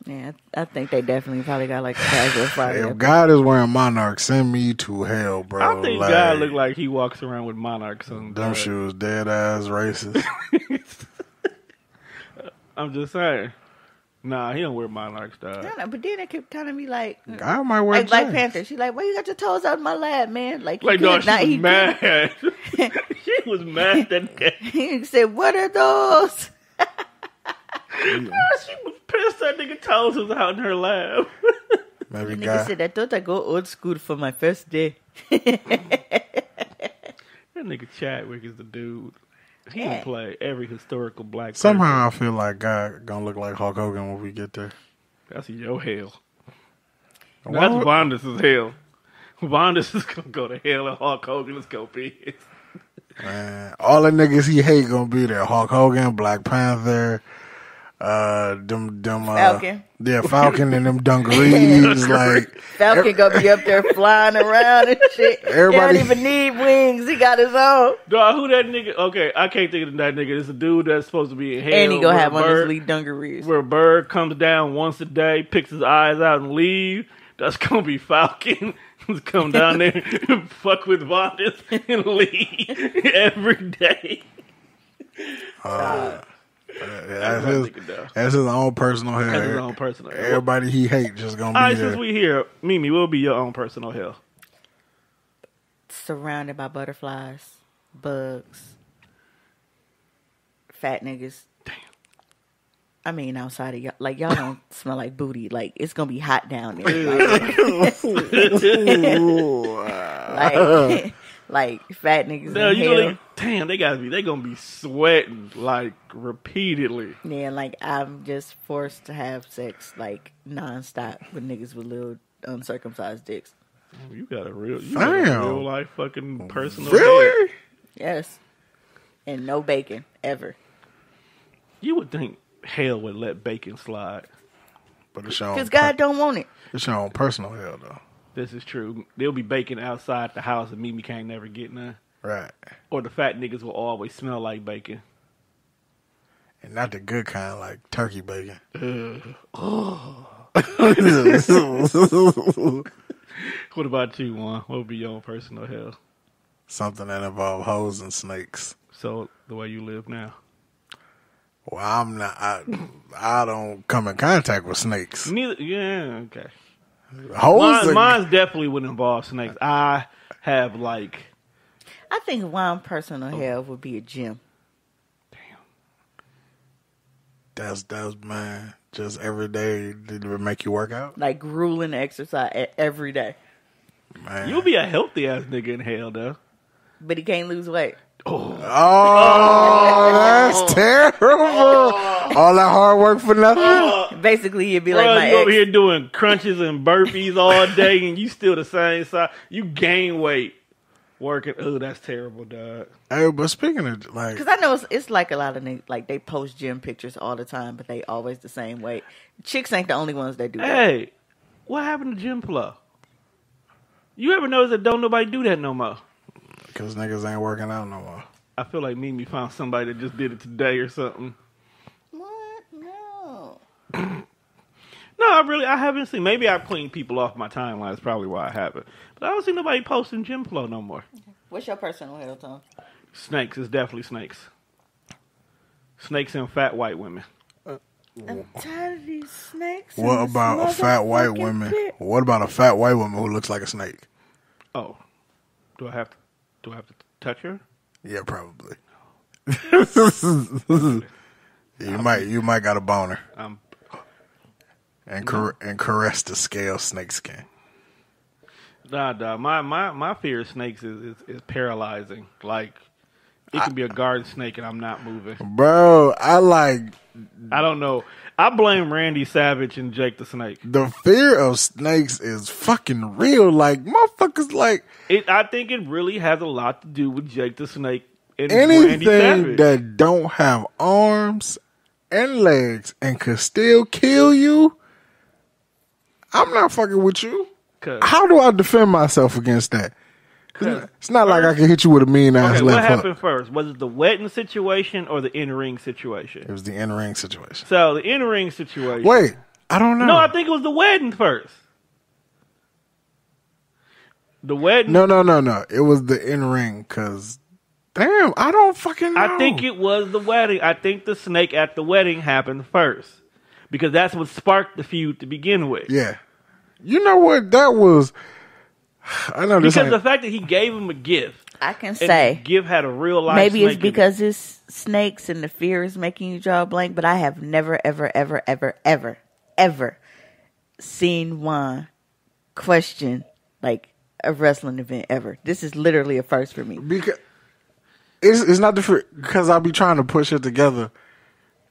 Yeah, I think they definitely probably got like a Casual Friday. If God is wearing Monarch, send me to hell, bro. I think God look like he walks around with Monarchs on. them shoes, dead ass racist. I'm just saying. Nah, he don't wear Monarchs, dog. I don't know, but then it could kind of be like, God might wear like Black jeans. Panther. She like, why you got your toes out of my lab, man? Like, Like, dog, she was mad. She was mad that day. He said, what are those? She was pissed that nigga toes was out in her lab. Maybe Nigga God. said, I thought I go old school for my first day. That nigga Chadwick is the dude. He can play every historical black person. Somehow I feel like God gonna look like Hulk Hogan when we get there. That's your hell. Why That's would- Vonda's hell. Vonda's is gonna go to hell and Hulk Hogan is gonna be his. Man, all the niggas he hate gonna be there. Hulk Hogan, Black Panther, Falcon. Yeah, Falcon and them dungarees. Like Falcon gonna be up there flying around and shit. Everybody- He don't even need wings. He got his own. Dog, who that nigga? Okay, I can't think of that nigga. It's a dude that's supposed to be in hell. And he gonna where have a on his bird- lead dungarees. Where a bird comes down once a day, picks his eyes out and leave. That's gonna be Falcon. He's come down there and fuck with Vonda and leave every day. That's his own personal hell. That's his own personal hell. Everybody he hate just gonna All be right, there. since we here, Mimi, what will be your own personal hell? Surrounded by butterflies, bugs, fat niggas. Damn. I mean, outside of y'all, like y'all don't smell like booty. Like it's gonna be hot down there. Like, like fat niggas No, in you hell. like, damn, they gonna be sweating like repeatedly. Yeah, like I'm just forced to have sex like nonstop with niggas with little uncircumcised dicks. You got a real Damn. real life fucking personal. Really? hell. Yes, and no bacon ever. You would think hell would let bacon slide. But it's your own, Because God don't want it. it's your own personal hell though. This is true. There'll be bacon outside the house and Mimi can't never get none. Right. Or the fat niggas will always smell like bacon. And not the good kind like turkey bacon. What about you, Juan? What would be your own personal hell? Something that involves hoes and snakes. So the way you live now. Well, I'm not. I don't come in contact with snakes. Neither. Yeah. Okay. Hoes. Mine's definitely would involve snakes. I have like. I think one personal hell would be a gym. That's man. Just every day, did it make you work out? Like grueling exercise every day. Man. You'll be a healthy ass nigga in hell, though. But he can't lose weight. Oh, that's terrible. All that hard work for nothing. Basically, you'd be Bro, like my you over ex. here doing crunches and burpees all day, and you still the same size. You gain weight working. Oh, that's terrible, dog. Hey, but speaking of like, Because I know it's like a lot of niggas, like they post gym pictures all the time, but they always the same weight. Chicks ain't the only ones that do that. Hey, what happened to gym flow? You ever notice that don't nobody do that no more? because niggas ain't working out no more. I feel like Mimi found somebody that just did it today or something. What? No. No, I haven't seen. Maybe I cleaned people off my timeline. That's probably why I haven't. But I don't see nobody posting gym flow no more. What's your personal hell, Tom? Snakes is definitely snakes. Snakes and fat white women. I'm tired of these snakes. What in this about a fat white motherfucking woman? pit. What about a fat white woman who looks like a snake? Oh, do I have to touch her? Yeah, probably. You might got a boner and caress the scale snake skin. Nah. My fear of snakes is paralyzing. Like, It could be a garden snake, and I'm not moving. Bro, I don't know. I blame Randy Savage and Jake the Snake. The fear of snakes is fucking real. Like, motherfuckers, like... I think it really has a lot to do with Jake the Snake and Randy Savage. Anything that don't have arms and legs and could still kill you, I'm not fucking with you. How do I defend myself against that? It's not like I can hit you with a mean ass left what hook. happened first? Was it the wedding situation or the in-ring situation? It was the in-ring situation. So, the in-ring situation... Wait, I don't know. No, I think it was the wedding first. The wedding... No. It was the in-ring, because... Damn, I don't fucking know. I think it was the wedding. I think the snake at the wedding happened first. Because that's what sparked the feud to begin with. Yeah. You know what? That was... I know this because the fact that he gave him a gift. I can say the gift had a real life. Maybe it's because it's snakes and the fear is making you draw a blank. But I have never, ever seen Juan question like a wrestling event ever. This is literally a first for me. Because it's not different. Because I'll be trying to push it together.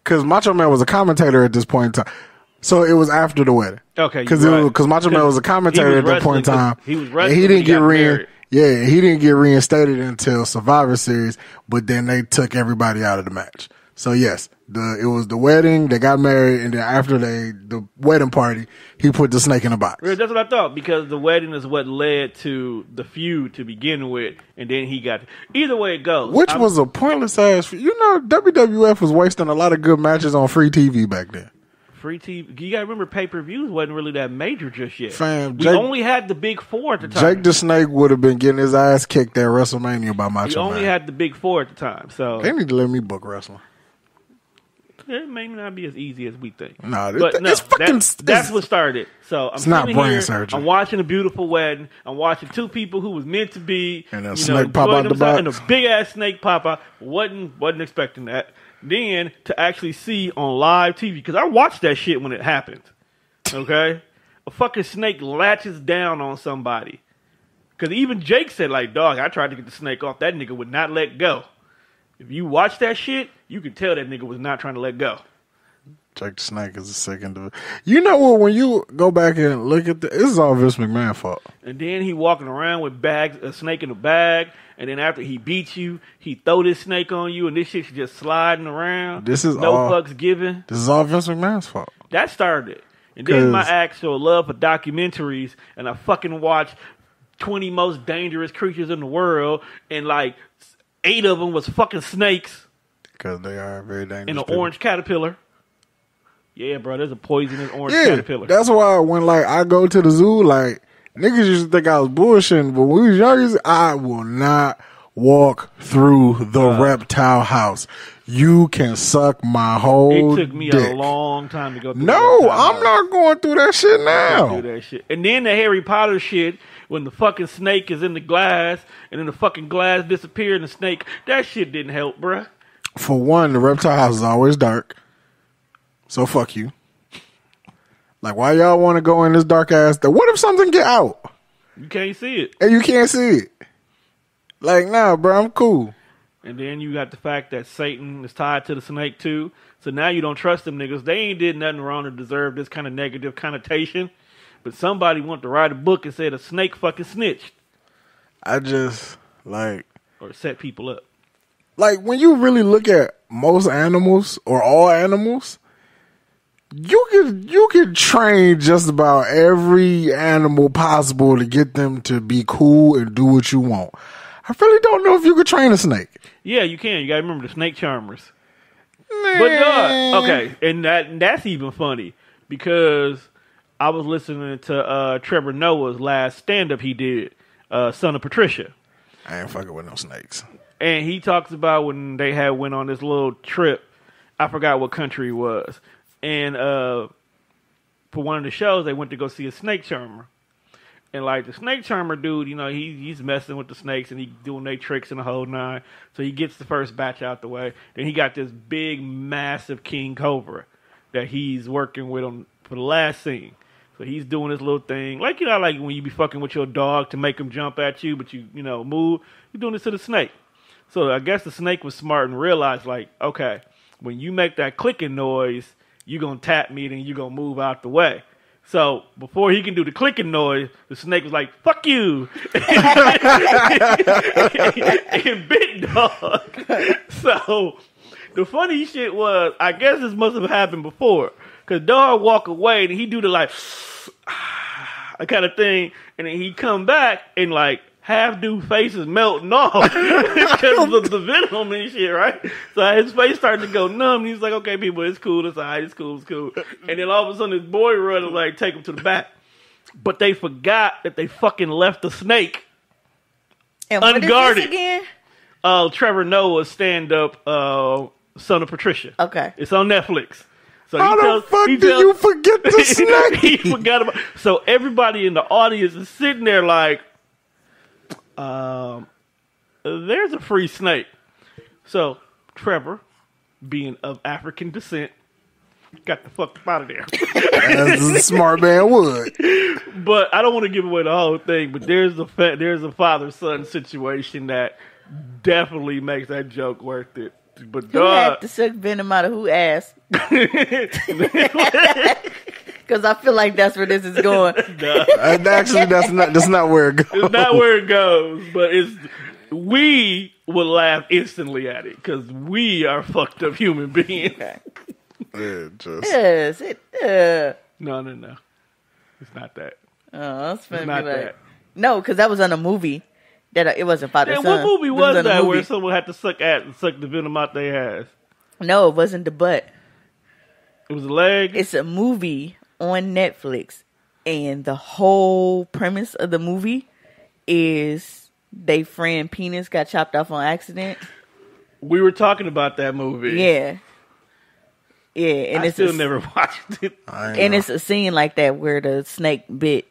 Because Macho Man was a commentator at this point in time. So it was after the wedding. Okay, because Macho Man was a commentator at that point in time. He was wrestling. He didn't get he didn't get reinstated until Survivor Series. But then they took everybody out of the match. So yes, it was the wedding. They got married, and then after the wedding party, he put the snake in a box. That's what I thought, because the wedding is what led to the feud to begin with, and then he got either way it goes. Which was a pointless ass. WWF was wasting a lot of good matches on free TV back then. Free TV. You gotta remember, pay-per-views wasn't really that major just yet. Fam, we only had the big four at the time. Jake the Snake would have been getting his ass kicked at WrestleMania by Macho Man. We only had the big four at the time, so they need to let me book wrestling. It may not be as easy as we think. That's what started. So it's not brain surgery. I'm watching a beautiful wedding. I'm watching two people who was meant to be, and a snake pop out the box, and a big ass snake pop out. Wasn't expecting that. Then to actually see on live TV, because I watched that shit when it happened. Okay, a fucking snake latches down on somebody. Because even Jake said, like, dog, I tried to get the snake off. That nigga would not let go. If you watch that shit, you can tell that nigga was not trying to let go. Jake the Snake is a second. You know what? When you go back and look at this is all Vince McMahon's fault. And then he walking around with a snake in a bag. And then after he beats you, he throw this snake on you, and this shit's just sliding around. This is no fucks given. This is all Vince McMahon's fault. That started it. And then my actual love for documentaries, and I fucking watch 20 most dangerous creatures in the world, and like 8 of them was fucking snakes. Because they are very dangerous. And an orange caterpillar. Yeah, bro, there's a poisonous orange caterpillar. That's why when I go to the zoo, niggas used to think I was bullshitting, but when we was younger, I will not walk through the reptile house. You can suck my whole dick. It took me a long time to go through I'm not going through that shit now. Do that shit. And then the Harry Potter shit, when the fucking snake is in the glass, and then the fucking glass disappeared, and the snake, that shit didn't help, bruh. For one, the reptile house is always dark. So fuck you. Why y'all want to go in this dark ass? What if something get out? You can't see it. And you can't see it. Nah, bro, I'm cool. And then you got the fact that Satan is tied to the snake too. So now you don't trust them niggas. They ain't did nothing wrong to deserve this kind of negative connotation. But somebody wanted to write a book and said a snake fucking snitched. I just, or set people up. When you really look at most animals or all animals, you could train just about every animal possible to get them to be cool and do what you want. I really don't know if you could train a snake. Yeah, you can. You gotta remember the snake charmers. Man. But okay, and that's even funny because I was listening to Trevor Noah's last stand-up he did, Son of Patricia. I ain't fucking with no snakes. And he talks about when they went on this little trip. I forgot what country it was. And for one of the shows, they went to go see a snake charmer. And the snake charmer dude, he's messing with the snakes and he doing their tricks and the whole nine. So he gets the first batch out the way. Then he got this big, massive king cobra that he's working with him for the last scene. So he's doing this little thing. Like when you be fucking with your dog to make him jump at you, but you move. You're doing this to the snake. So I guess the snake was smart and realized, like, okay, when you make that clicking noise, you're going to tap me and you're going to move out the way. So before he can do the clicking noise, the snake was like, fuck you. and bit dog. So the funny shit was, I guess this must have happened before. Because dog walk away and he do the like, kind of thing. And then he come back and like, half dude face is melting off because of the venom and shit, right? So his face started to go numb. And he's like, okay, people, it's cool. It's all right. It's cool. It's cool. And then all of a sudden, his boy run and like take him to the back. But they forgot that they fucking left the snake and unguarded. What is this again? Trevor Noah's stand-up, Son of Patricia. Okay. It's on Netflix. So How the fuck did you forget the snake? He forgot about. So everybody in the audience is sitting there like, there's a free snake. So Trevor, being of African descent, got the fuck out of there. As a smart man would. But I don't want to give away the whole thing. But there's a father-son situation that definitely makes that joke worth it. But who had to suck venom out of who ass? Because I feel like that's where this is going. Actually, that's not where it goes. It's not where it goes, but we would laugh instantly at it because we are fucked up human beings. Okay. No, it's not that. Oh, it's It's not that. No, because that was on a movie. That it wasn't father son. What movie was that where someone had to suck the venom out their ass? No, it wasn't the butt. It was the leg. It's a movie on Netflix, and the whole premise of the movie is they friend penis got chopped off on accident. We were talking about that movie. Yeah, and I still never watched it. And it's a scene like that where the snake bit,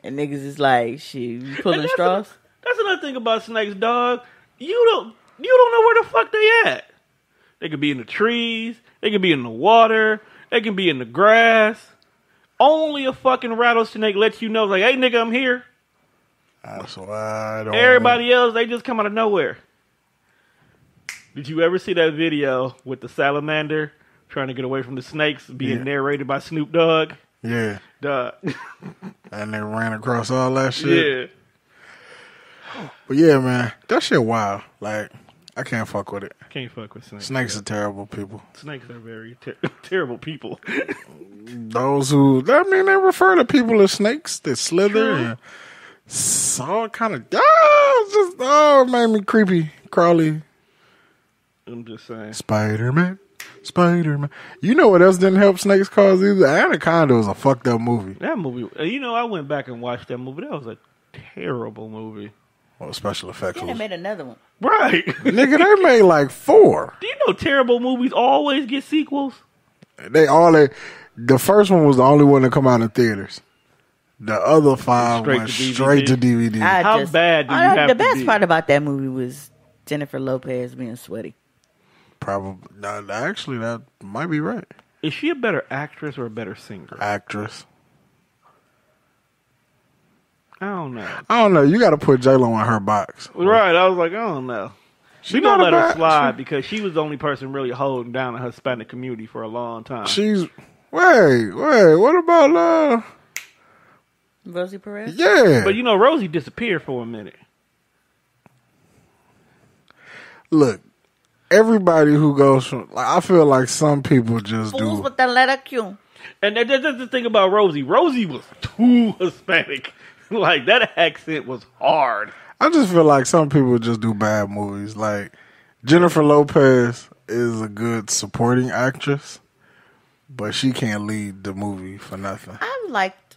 and niggas is like, "Shit, you pulling straws." That's another thing about snakes, dog. You don't know where the fuck they at. They could be in the trees. They could be in the water. They can be in the grass. Only a fucking rattlesnake lets you know, like, hey, nigga, I'm here. That's why I don't. Everybody else, they just come out of nowhere. Did you ever see that video with the salamander trying to get away from the snakes being narrated by Snoop Dogg? Yeah. Dog. And they ran across all that shit. Yeah. But yeah, man, that shit wild. Like, I can't fuck with it. Can't fuck with snakes. Snakes are terrible people. Snakes are very terrible people. Those who, they refer to people as snakes that slither and all kind of, it made me creepy, crawly. I'm just saying. Spider-Man. You know what else didn't help snakes cause either? Anaconda was a fucked up movie. That movie, I went back and watched that movie. That was a terrible movie. Well, special effects. Then they made another one. Right. Nigga, they made like 4. Do you know terrible movies always get sequels? The first one was the only one to come out in theaters. The other 5 went straight to DVD. How bad do you have to be? The best part about that movie was Jennifer Lopez being sweaty. Probably. No, actually, that might be right. Is she a better actress or a better singer? Actress. I don't know. You got to put J-Lo in her box. Right. I was like, I don't know. She gonna let her slide because she was the only person really holding down the Hispanic community for a long time. Wait. What about Rosie Perez? Yeah. But Rosie disappeared for a minute. Look, everybody who goes from, I feel like some people just Fools do. with the letter Q. And that's the thing about Rosie. Rosie was too Hispanic. Like, that accent was hard. I just feel like some people just do bad movies. Like, Jennifer Lopez is a good supporting actress, but she can't lead the movie for nothing. I've liked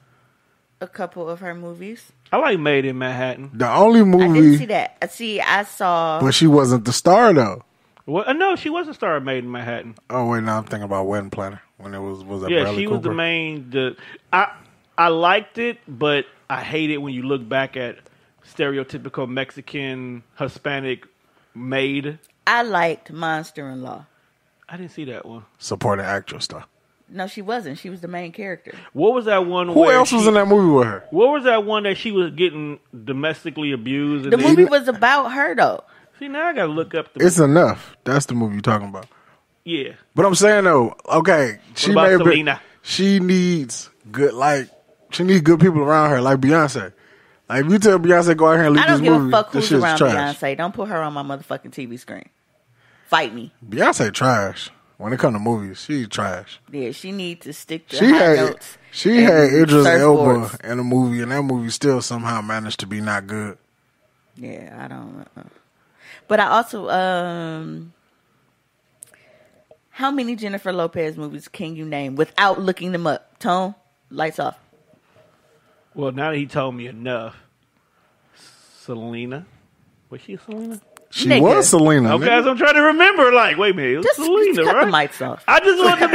a couple of her movies. I like Made in Manhattan. The only movie... I didn't see that. See, I saw... But she wasn't the star, though. Well, no, she was a star of Made in Manhattan. Oh, wait, now I'm thinking about Wedding Planner. When it was that yeah, Bradley she Cooper? was the main... I liked it, but I hate it when you look back at stereotypical Mexican, Hispanic maid. I liked Monster-in-Law. I didn't see that one. Supporting actress, though. No, she wasn't. She was the main character. What was that one? Who else was in that movie with her? What was that one that she was getting domestically abused? The movie was about her, though. See, now I gotta look up. It's Enough. That's the movie you're talking about. Yeah, but I'm saying though, okay, she Selena? She needs good, she needs good people around her, like Beyonce. Like if you tell Beyonce go out here and leave this movie, I don't give a fuck who's around trash. Beyonce. Don't put her on my motherfucking TV screen. Fight me. Beyonce trash. When it comes to movies, she's trash. Yeah, she needs to stick to high notes. She had Idris Elba in a movie, and that movie still somehow managed to be not good. Yeah, I don't. But I also, how many Jennifer Lopez movies can you name without looking them up? Tone, lights off. Well, now that he told me enough. Selena, was she Selena? She was Selena. Okay, so I'm trying to remember. Like, wait a minute, it was Selena, just cut right? the mics off. I just want to be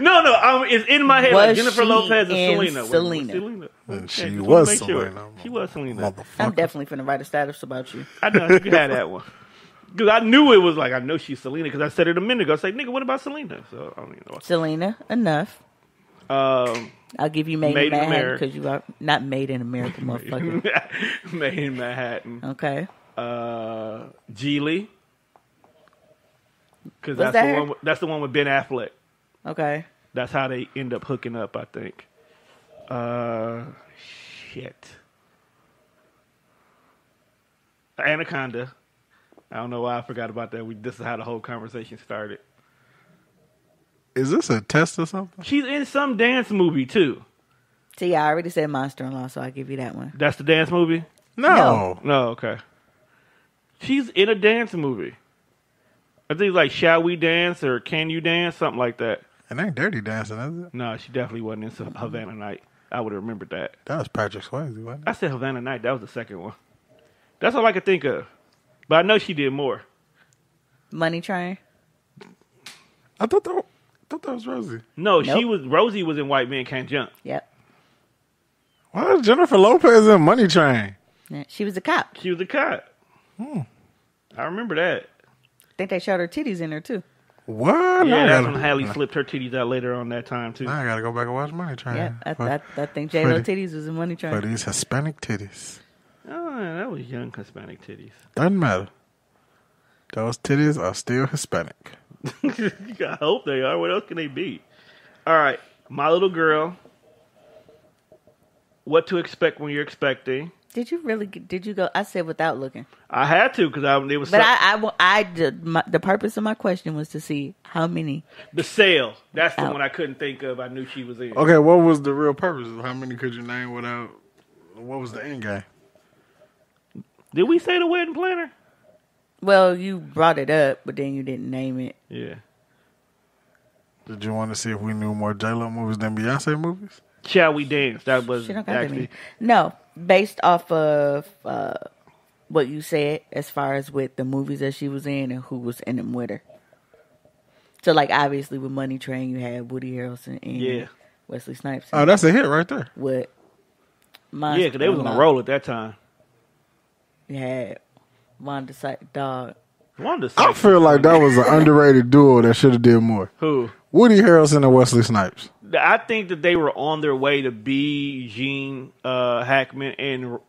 no. It's in my head. Like Jennifer Lopez and Selena. Selena. She was Selena. Sure. She was Selena. I'm definitely finna write a status about you. I know you can have that one because I knew it was like I know she's Selena because I said it a minute ago. I said, nigga, what about Selena? So I don't even know. Selena, enough. I'll give you Made in Manhattan because you are not Made in America, motherfucker. Made in Manhattan. Okay. Geely. Because that's the one with Ben Affleck. Okay. That's how they end up hooking up, I think. Shit. Anaconda. I don't know why I forgot about that. This is how the whole conversation started. Is this a test or something? She's in some dance movie, too. See, I already said Monster-in-Law, so I'll give you that one. That's the dance movie? No, okay. She's in a dance movie. I think like Shall We Dance or Can You Dance? Something like that. It ain't Dirty Dancing, is it? No, she definitely wasn't in Havana Night. I would have remembered that. That was Patrick Swayze, wasn't it? I said Havana Night. That was the second one. That's all I could think of. But I know she did more. Money Train? I thought that was Rosie. No, nope. Rosie was in White Men Can't Jump. Yep. Why is Jennifer Lopez in Money Train? Yeah, she was a cop. She was a cop. I remember that. I think they showed her titties in there too. What? Yeah, that's when Hallie flipped her titties out later on that time too. Now I gotta go back and watch Money Train. Yeah, I think J-Lo titties was in Money Train. For these Hispanic titties. Oh, that was young Hispanic titties. Doesn't matter. Those titties are still Hispanic. I hope they are. What else can they be? All right, My Little Girl. What to expect when you're expecting? Did you really? Did you go? I said without looking. I had to because it was. But the purpose of my question was to see how many. The Sale. That's the one I couldn't think of. I knew she was in. Okay, what was the real purpose? How many could you name without? What was the end game? Did we say The Wedding Planner? Well, you brought it up, but then you didn't name it. Yeah. Did you want to see if we knew more J-Lo movies than Beyonce movies? Shall We Dance? That was actually... No, based off of what you said as far as with the movies that she was in and who was in them with her. So, like, obviously with Money Train, you had Woody Harrelson and Wesley Snipes. Oh, that's a hit right there. With yeah, because they was on a roll at that time. You had Wanda Sykes, dog. I feel like that was an underrated duo that should have did more. Who? Woody Harrelson and Wesley Snipes. I think that they were on their way to be Gene Hackman and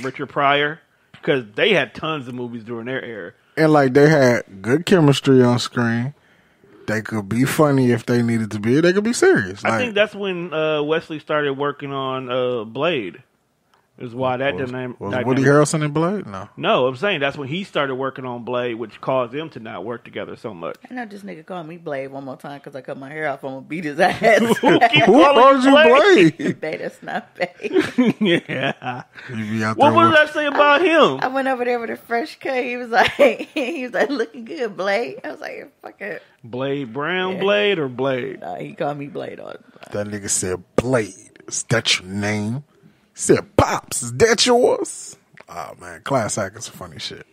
Richard Pryor because they had tons of movies during their era. And like they had good chemistry on screen. They could be funny if they needed to be. They could be serious. I think that's when Wesley started working on Blade. Is why that didn't was Woody Harrelson in Blade? No, I'm saying that's when he started working on Blade, which caused them to not work together so much. I know this nigga called me Blade one more time because I cut my hair off. I'm gonna beat his ass. Who called you Blade? That's not Blade. Yeah. What did I say about him? I went over there with a fresh cut. He was like, looking good, Blade. I was like, fuck it. Blade Brown, Blade or Blade? Nah, he called me Blade all the That time. nigga said Blade. Is that your name? He said, Pops, is that yours? Oh, man. Class act is funny shit.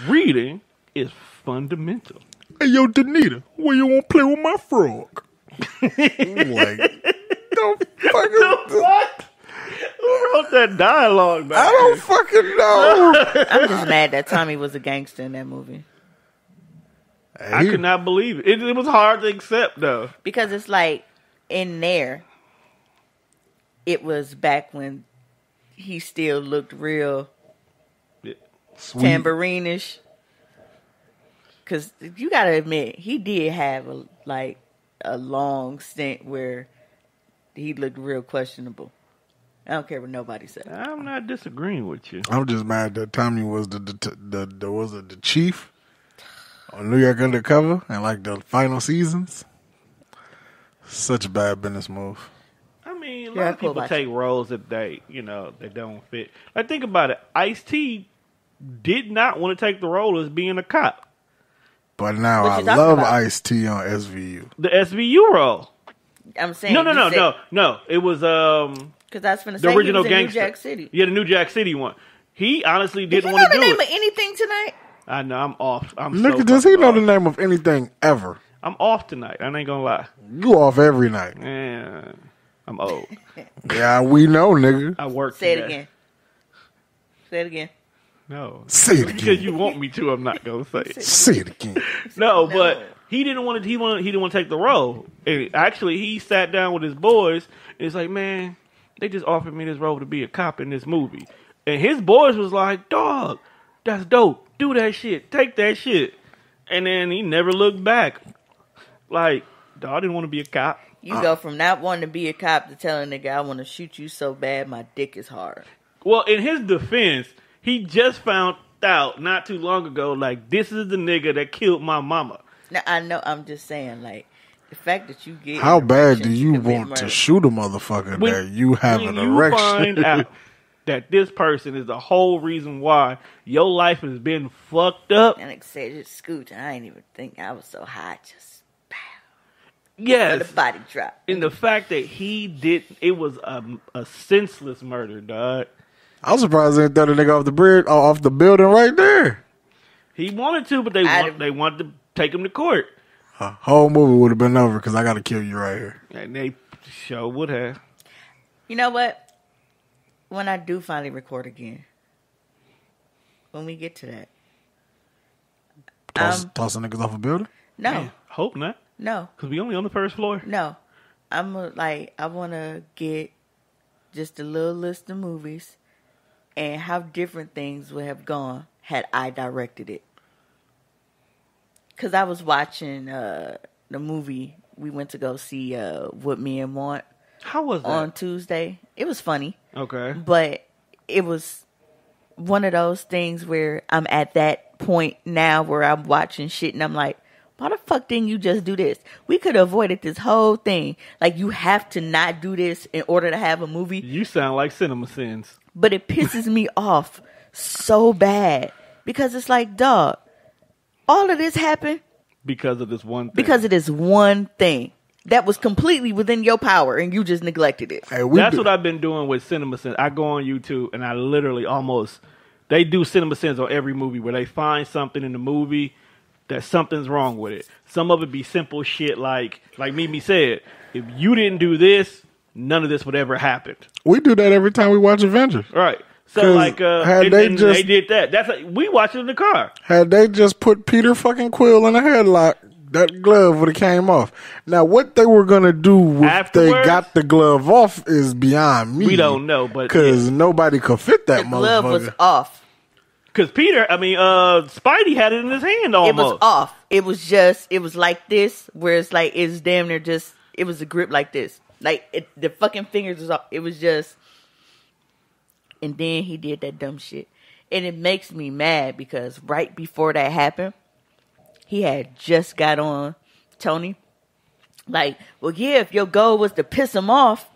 Reading is fundamental. Hey, yo, Danita, where you want to play with my frog? Like, don't fucking... What? Who wrote that dialogue back I don't fucking know. I'm just mad that Tommy was a gangster in that movie. I could not believe it. It was hard to accept, though. Because it's like, in there, it was back when he still looked real tambourine-ish. Because you got to admit, he did have a long stint where he looked real questionable. I don't care what nobody said. I'm not disagreeing with you. I'm just mad that Tommy was the chief on New York Undercover and like the final seasons. Such a bad business move. I mean, a lot of people take roles that they don't fit. Like, think about it. Ice-T did not want to take the role as being a cop. But now I love Ice-T on SVU. The SVU role. I'm saying no. It was because that's from the original Gangster. New Jack City. Yeah, the New Jack City one. He honestly didn't want to do it. You know the name of anything tonight? I know. I'm off. Does he know the name of anything ever? I'm off tonight. I ain't gonna lie. You off every night. Yeah, I'm old. Yeah, we know, nigga. I work. Say it again. Say it again. No. Say it again. Because you want me to, I'm not gonna say it. Say it again. No, but he didn't want to. He didn't want to take the role. And actually, he sat down with his boys and it's like, man, they just offered me this role to be a cop in this movie. And his boys was like, dog, that's dope. Do that shit. Take that shit. And then he never looked back. Like, dog, I didn't want to be a cop. You go from not wanting to be a cop to telling the guy, I want to shoot you so bad my dick is hard. Well, in his defense, he just found out not too long ago, like, this is the nigga that killed my mama. Now, I know, I'm just saying, like, the fact that you get... How bad do you want to shoot a motherfucker that you have an erection? When you find out that this person is the whole reason why your life has been fucked up... And like I said, just scoot. I ain't even think I was so high, just... Yes. The body drop. And the fact that he did, it was a senseless murder, dog. I was surprised they threw the nigga off the bridge, off the building right there. He wanted to, but they wanted to take him to court. Whole movie would have been over because I got to kill you right here. And they sure would have. You know what? When I do finally record again, when we get to that. Tossing niggas off a building? No. Man, hope not. No. Because we only on the first floor. No. I want to get just a little list of movies and how different things would have gone had I directed it. Because I was watching the movie we went to go see, What Men Want. How was that? On Tuesday. It was funny. Okay. But it was one of those things where I'm at that point now where I'm watching shit and I'm like, why the fuck didn't you just do this? We could have avoided this whole thing. Like, you have to not do this in order to have a movie. You sound like Cinema Sins. But it pisses me off so bad. Because it's like, dog, all of this happened because of this one thing. Because of this one thing that was completely within your power and you just neglected it. Hey, that's what I've been doing with Cinema Sins. I go on YouTube and I literally they do Cinema Sins on every movie where they find something in the movie that something's wrong with it. Some of it be simple shit like Mimi said, if you didn't do this, none of this would ever happen. We do that every time we watch Avengers. Right. So like, they did that. That's we watched it in the car. Had they just put Peter fucking Quill in a headlock, that glove would have came off. Now, what they were gonna do if they got the glove off is beyond me. We don't know, but because nobody could fit that motherfucker. The glove was off. Because Spidey had it in his hand almost. It was off. It was like this, where it's like, it's damn near just, it was a grip like this. Like, the fucking fingers was off. It was just, and then he did that dumb shit. And it makes me mad because right before that happened, he had just got on Tony. Like, well, yeah, if your goal was to piss him off,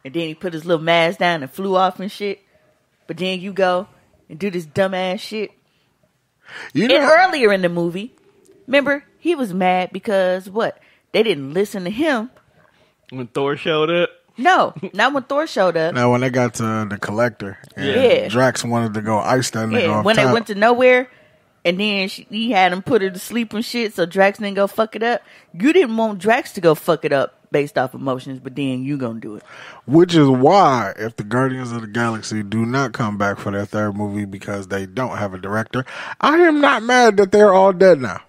and then he put his little mask down and flew off and shit, but then you go and do this dumbass shit. And earlier in the movie, remember, he was mad because what? They didn't listen to him. When Thor showed up? No, not when Thor showed up. Now, when they got to the Collector, and Drax wanted to go ice that nigga off when top. They went to nowhere, and then he had him put her to sleep and shit, so Drax didn't go fuck it up. You didn't want Drax to go fuck it up based off emotions, but then you gonna do it. Which is why, if the Guardians of the Galaxy do not come back for their third movie because they don't have a director, I am not mad that they're all dead now.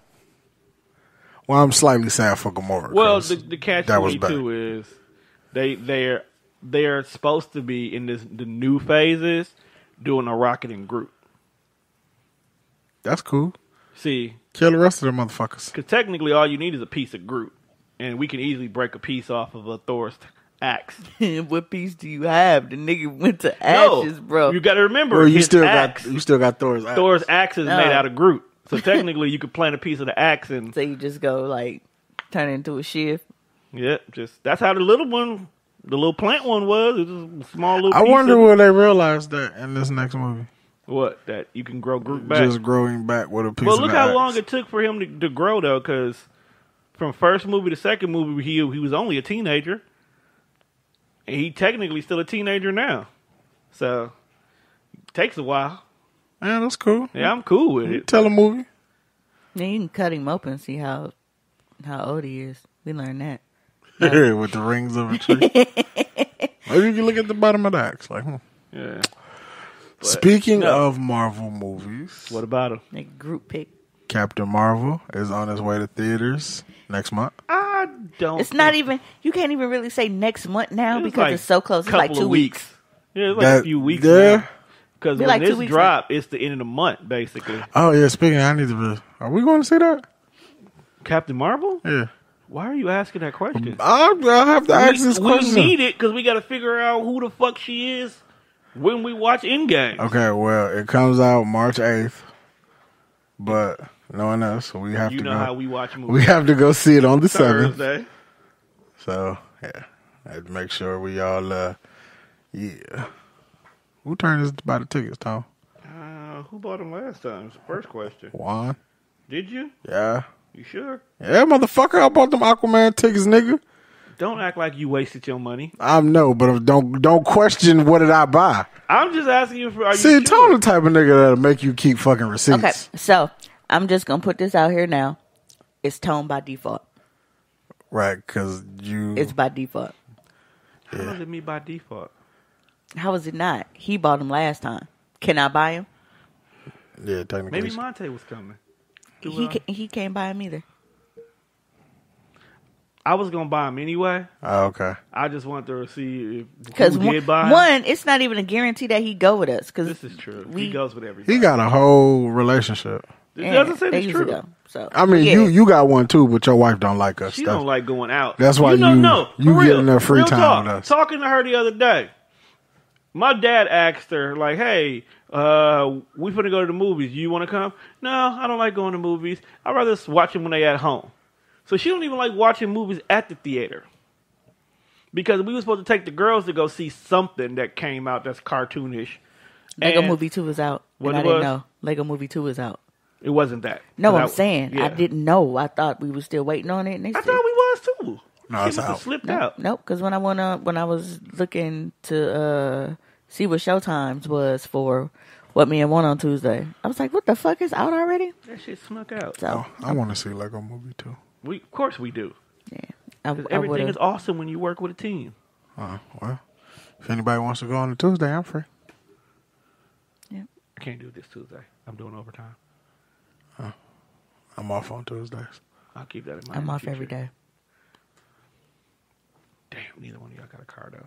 Well, I'm slightly sad for Gamora. Well, the catch that was 22 is they're supposed to be in the new phases doing a Rocket and Groot. That's cool. See, kill the rest of them motherfuckers. Because technically, all you need is a piece of Groot, and we can easily break a piece off of a Thor's axe. What piece do you have? The nigga went to ashes, bro. You got to remember, well, you his still axe, got Thor's axe. Thor's axe is made out of Groot, so technically, you could plant a piece of the axe and. So you just go like turn it into a shiv. Yeah, just that's how the little plant one was. It was a small little. I wonder will they realize that in this next movie. What? That you can grow Groot back? Just growing back with a piece of Well, look how axe. long it took for him to grow, though, because from first movie to second movie, he was only a teenager. And he technically still a teenager now. So, it takes a while. Yeah, that's cool. Yeah, I'm cool with it. Tell a movie. Then you can cut him open and see how old he is. We learned that. With the rings of a tree. Maybe you can look at the bottom of the axe. Like, Yeah. But, speaking of Marvel movies, what about him? Like group pick. Captain Marvel is on his way to theaters next month. I don't. It's not even. You can't even really say next month now because like it's so close. It's like 2 weeks. Yeah, it's like a few weeks there. now. Because when like 2 this weeks drop, it's the end of the month, basically. Oh yeah, speaking, I need to. Are we going to see that? Captain Marvel? Yeah. Why are you asking that question? I'll have to ask this question. We need it because we got to figure out who the fuck she is when we watch Endgame. Okay, well, it comes out March 8th, but knowing us, we have to go. You know how we watch movies. We have to go see it on the 7th. Thursday. So, yeah, I had to make sure we all, yeah. Who turned us to buy the tickets, Tom? Who bought them last time? It's the first question. Juan. Did you? Yeah. You sure? Yeah, motherfucker, I bought them Aquaman tickets, nigga. Don't act like you wasted your money. I know, but don't question what did I buy. I'm just asking you for. Are See, you Tom sure? the type of nigga that'll make you keep fucking receipts. Okay, so I'm just gonna put this out here now. It's Tone by default. Right, because you. It's by default. How is it me by default? How is it not? He bought them last time. Can I buy him? Yeah, technically. Maybe Monte was coming. He can't buy him either. I was gonna buy him anyway. Oh, okay. I just wanted to see if Because did buy him. one, it's not even a guarantee that he go with us. Cause This is true. He goes with everybody. He got a whole relationship. It doesn't say they it's usually true. go. So I mean, yeah. you got one too, but your wife don't like us. She don't like going out. That's why no, you for getting her free real time talk. with us. Talking to her the other day, my dad asked her like, "Hey, we finna go to the movies. You want to come?" No, I don't like going to movies. I'd rather watch them when they at home. So she don't even like watching movies at the theater because we were supposed to take the girls to go see something that came out that's cartoonish. Lego And Movie 2 is out. What and I it didn't was? know. Lego Movie 2 is out. It wasn't that. No, I'm That- saying yeah. I didn't know. I thought we were still waiting on it. And they I said, thought we was too. No, She it's must have out. slipped out. Nope, because when I was looking to see what showtimes was for What Me and One on Tuesday, I was like, "What the fuck is out already?" That shit snuck out. So I want to see Lego Movie too. Of course we do. yeah, 'Cause everything is awesome when you work with a team. Well, if anybody wants to go on a Tuesday, I'm free. I can't do it this Tuesday. I'm doing overtime. I'm off on Tuesdays. I'll keep that in mind. I'm in the off future. every day. Damn, neither one of y'all got a car though.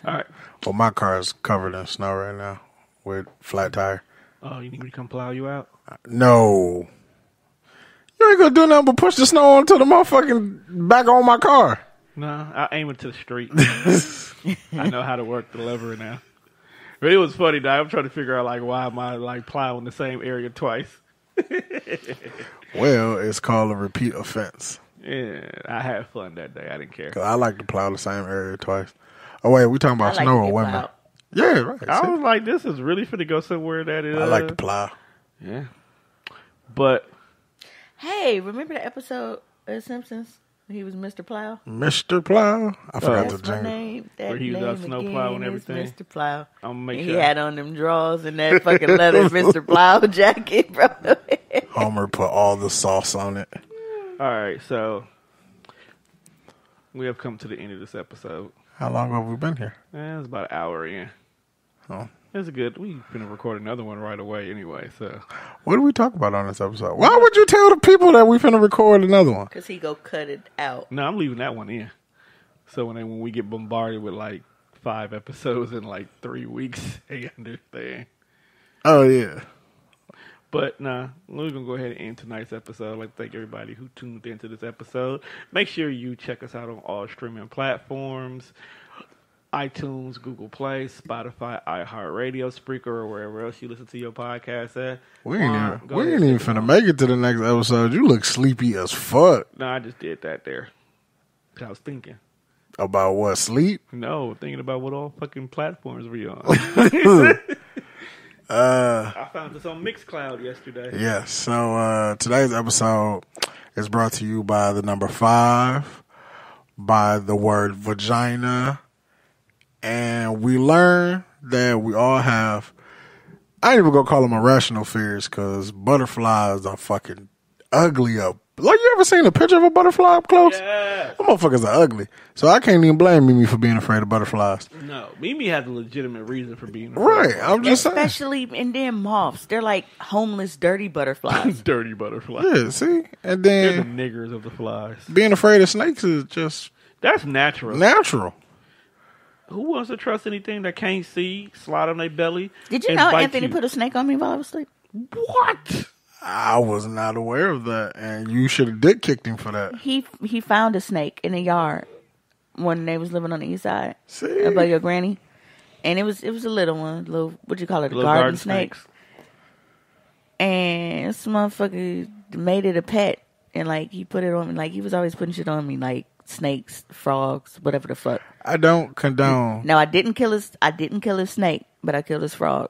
All right. Well, my car is covered in snow right now with flat tire. Oh, you need me to come plow you out? No. You ain't gonna do nothing but push the snow onto the motherfucking back on my car. No, I aim it to the street. I know how to work the lever now. But it was funny, though. I'm trying to figure out like why am I like plowing the same area twice? Well, it's called a repeat offense. Yeah, I had fun that day. I didn't care. 'Cause I like to plow the same area twice. Oh wait, we talking about I like snow to or get women? plowed. Yeah, right. I see? was like, this is really finna go somewhere that is. I like to plow. Yeah. But Hey, remember the episode of Simpsons? He was Mr. Plow. Mr. Plow. I forgot That's the my jingle. name. That Where he was name out snow again plowing is everything. Mr. Plow. I'm gonna make And sure. he had on them drawers and that fucking leather Mr. Plow jacket, bro. Homer put all the sauce on it. All right, so we have come to the end of this episode. How long have we been here? It's about an hour in. Oh, That's good. We're going to record another one right away anyway, so. What do we talk about on this episode? Why would you tell the people that we're finna record another one? Because he go cut it out. No, I'm leaving that one in. So when we get bombarded with like 5 episodes in like 3 weeks, they understand. Oh, yeah. But nah, we're going to go ahead and end tonight's episode. I'd like to thank everybody who tuned into this episode. Make sure you check us out on all streaming platforms. iTunes, Google Play, Spotify, iHeartRadio, Spreaker, or wherever else you listen to your podcast at. We ain't even finna make it to the next episode. You look sleepy as fuck. No, I just did that there. I was thinking. About what, sleep? No, thinking about what all fucking platforms we on. I found this on Mixcloud yesterday. Yes, so today's episode is brought to you by the number 5, by the word vagina. And we learn that we all have, I ain't even gonna call them irrational fears, because butterflies are fucking ugly up. Like, you ever seen a picture of a butterfly up close? Yeah. Them motherfuckers are ugly. So I can't even blame Mimi for being afraid of butterflies. No, Mimi has a legitimate reason for being afraid. Right, I'm just saying. Especially in them moths. They're like homeless, dirty butterflies. Dirty butterflies. Yeah, see? And They're the then niggers of the flies. being afraid of snakes is just That's natural. natural. Who wants to trust anything that can't see, slide on their belly? Did you and know bite Anthony you? put a snake on me while I was asleep? What? I was not aware of that, and you should have dick kicked him for that. He found a snake in the yard when they was living on the east side. See? About your granny. And it was a little one, little, what you call it, a Little garden garden snake. snakes. And this motherfucker made it a pet, and like he put it on me, like he was always putting shit on me, like snakes, frogs, whatever the fuck. I don't condone. Now I didn't kill his snake, but I killed his frog.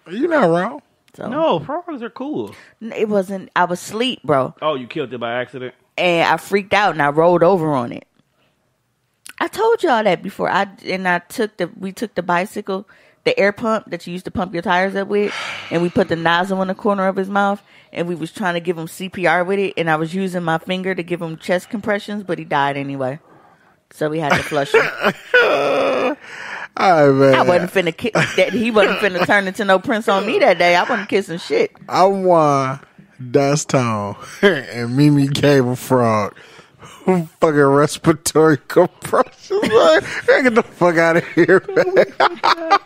You're not wrong. So No, frogs are cool. it wasn't. I was asleep, bro, Oh, you killed it by accident? and I freaked out and I rolled over on it. I told y'all that before. We took the bicycle, the air pump that you used to pump your tires up with, and we put the nozzle in the corner of his mouth, and we was trying to give him CPR with it, and I was using my finger to give him chest compressions, but he died anyway. So we had to flush him. All right, man. I wasn't finna that he wasn't finna turn into no prince on me that day. I wasn't kissing shit. I won Das Tone, and Mimi gave a frog fucking respiratory compressions. Like, get the fuck out of here, man.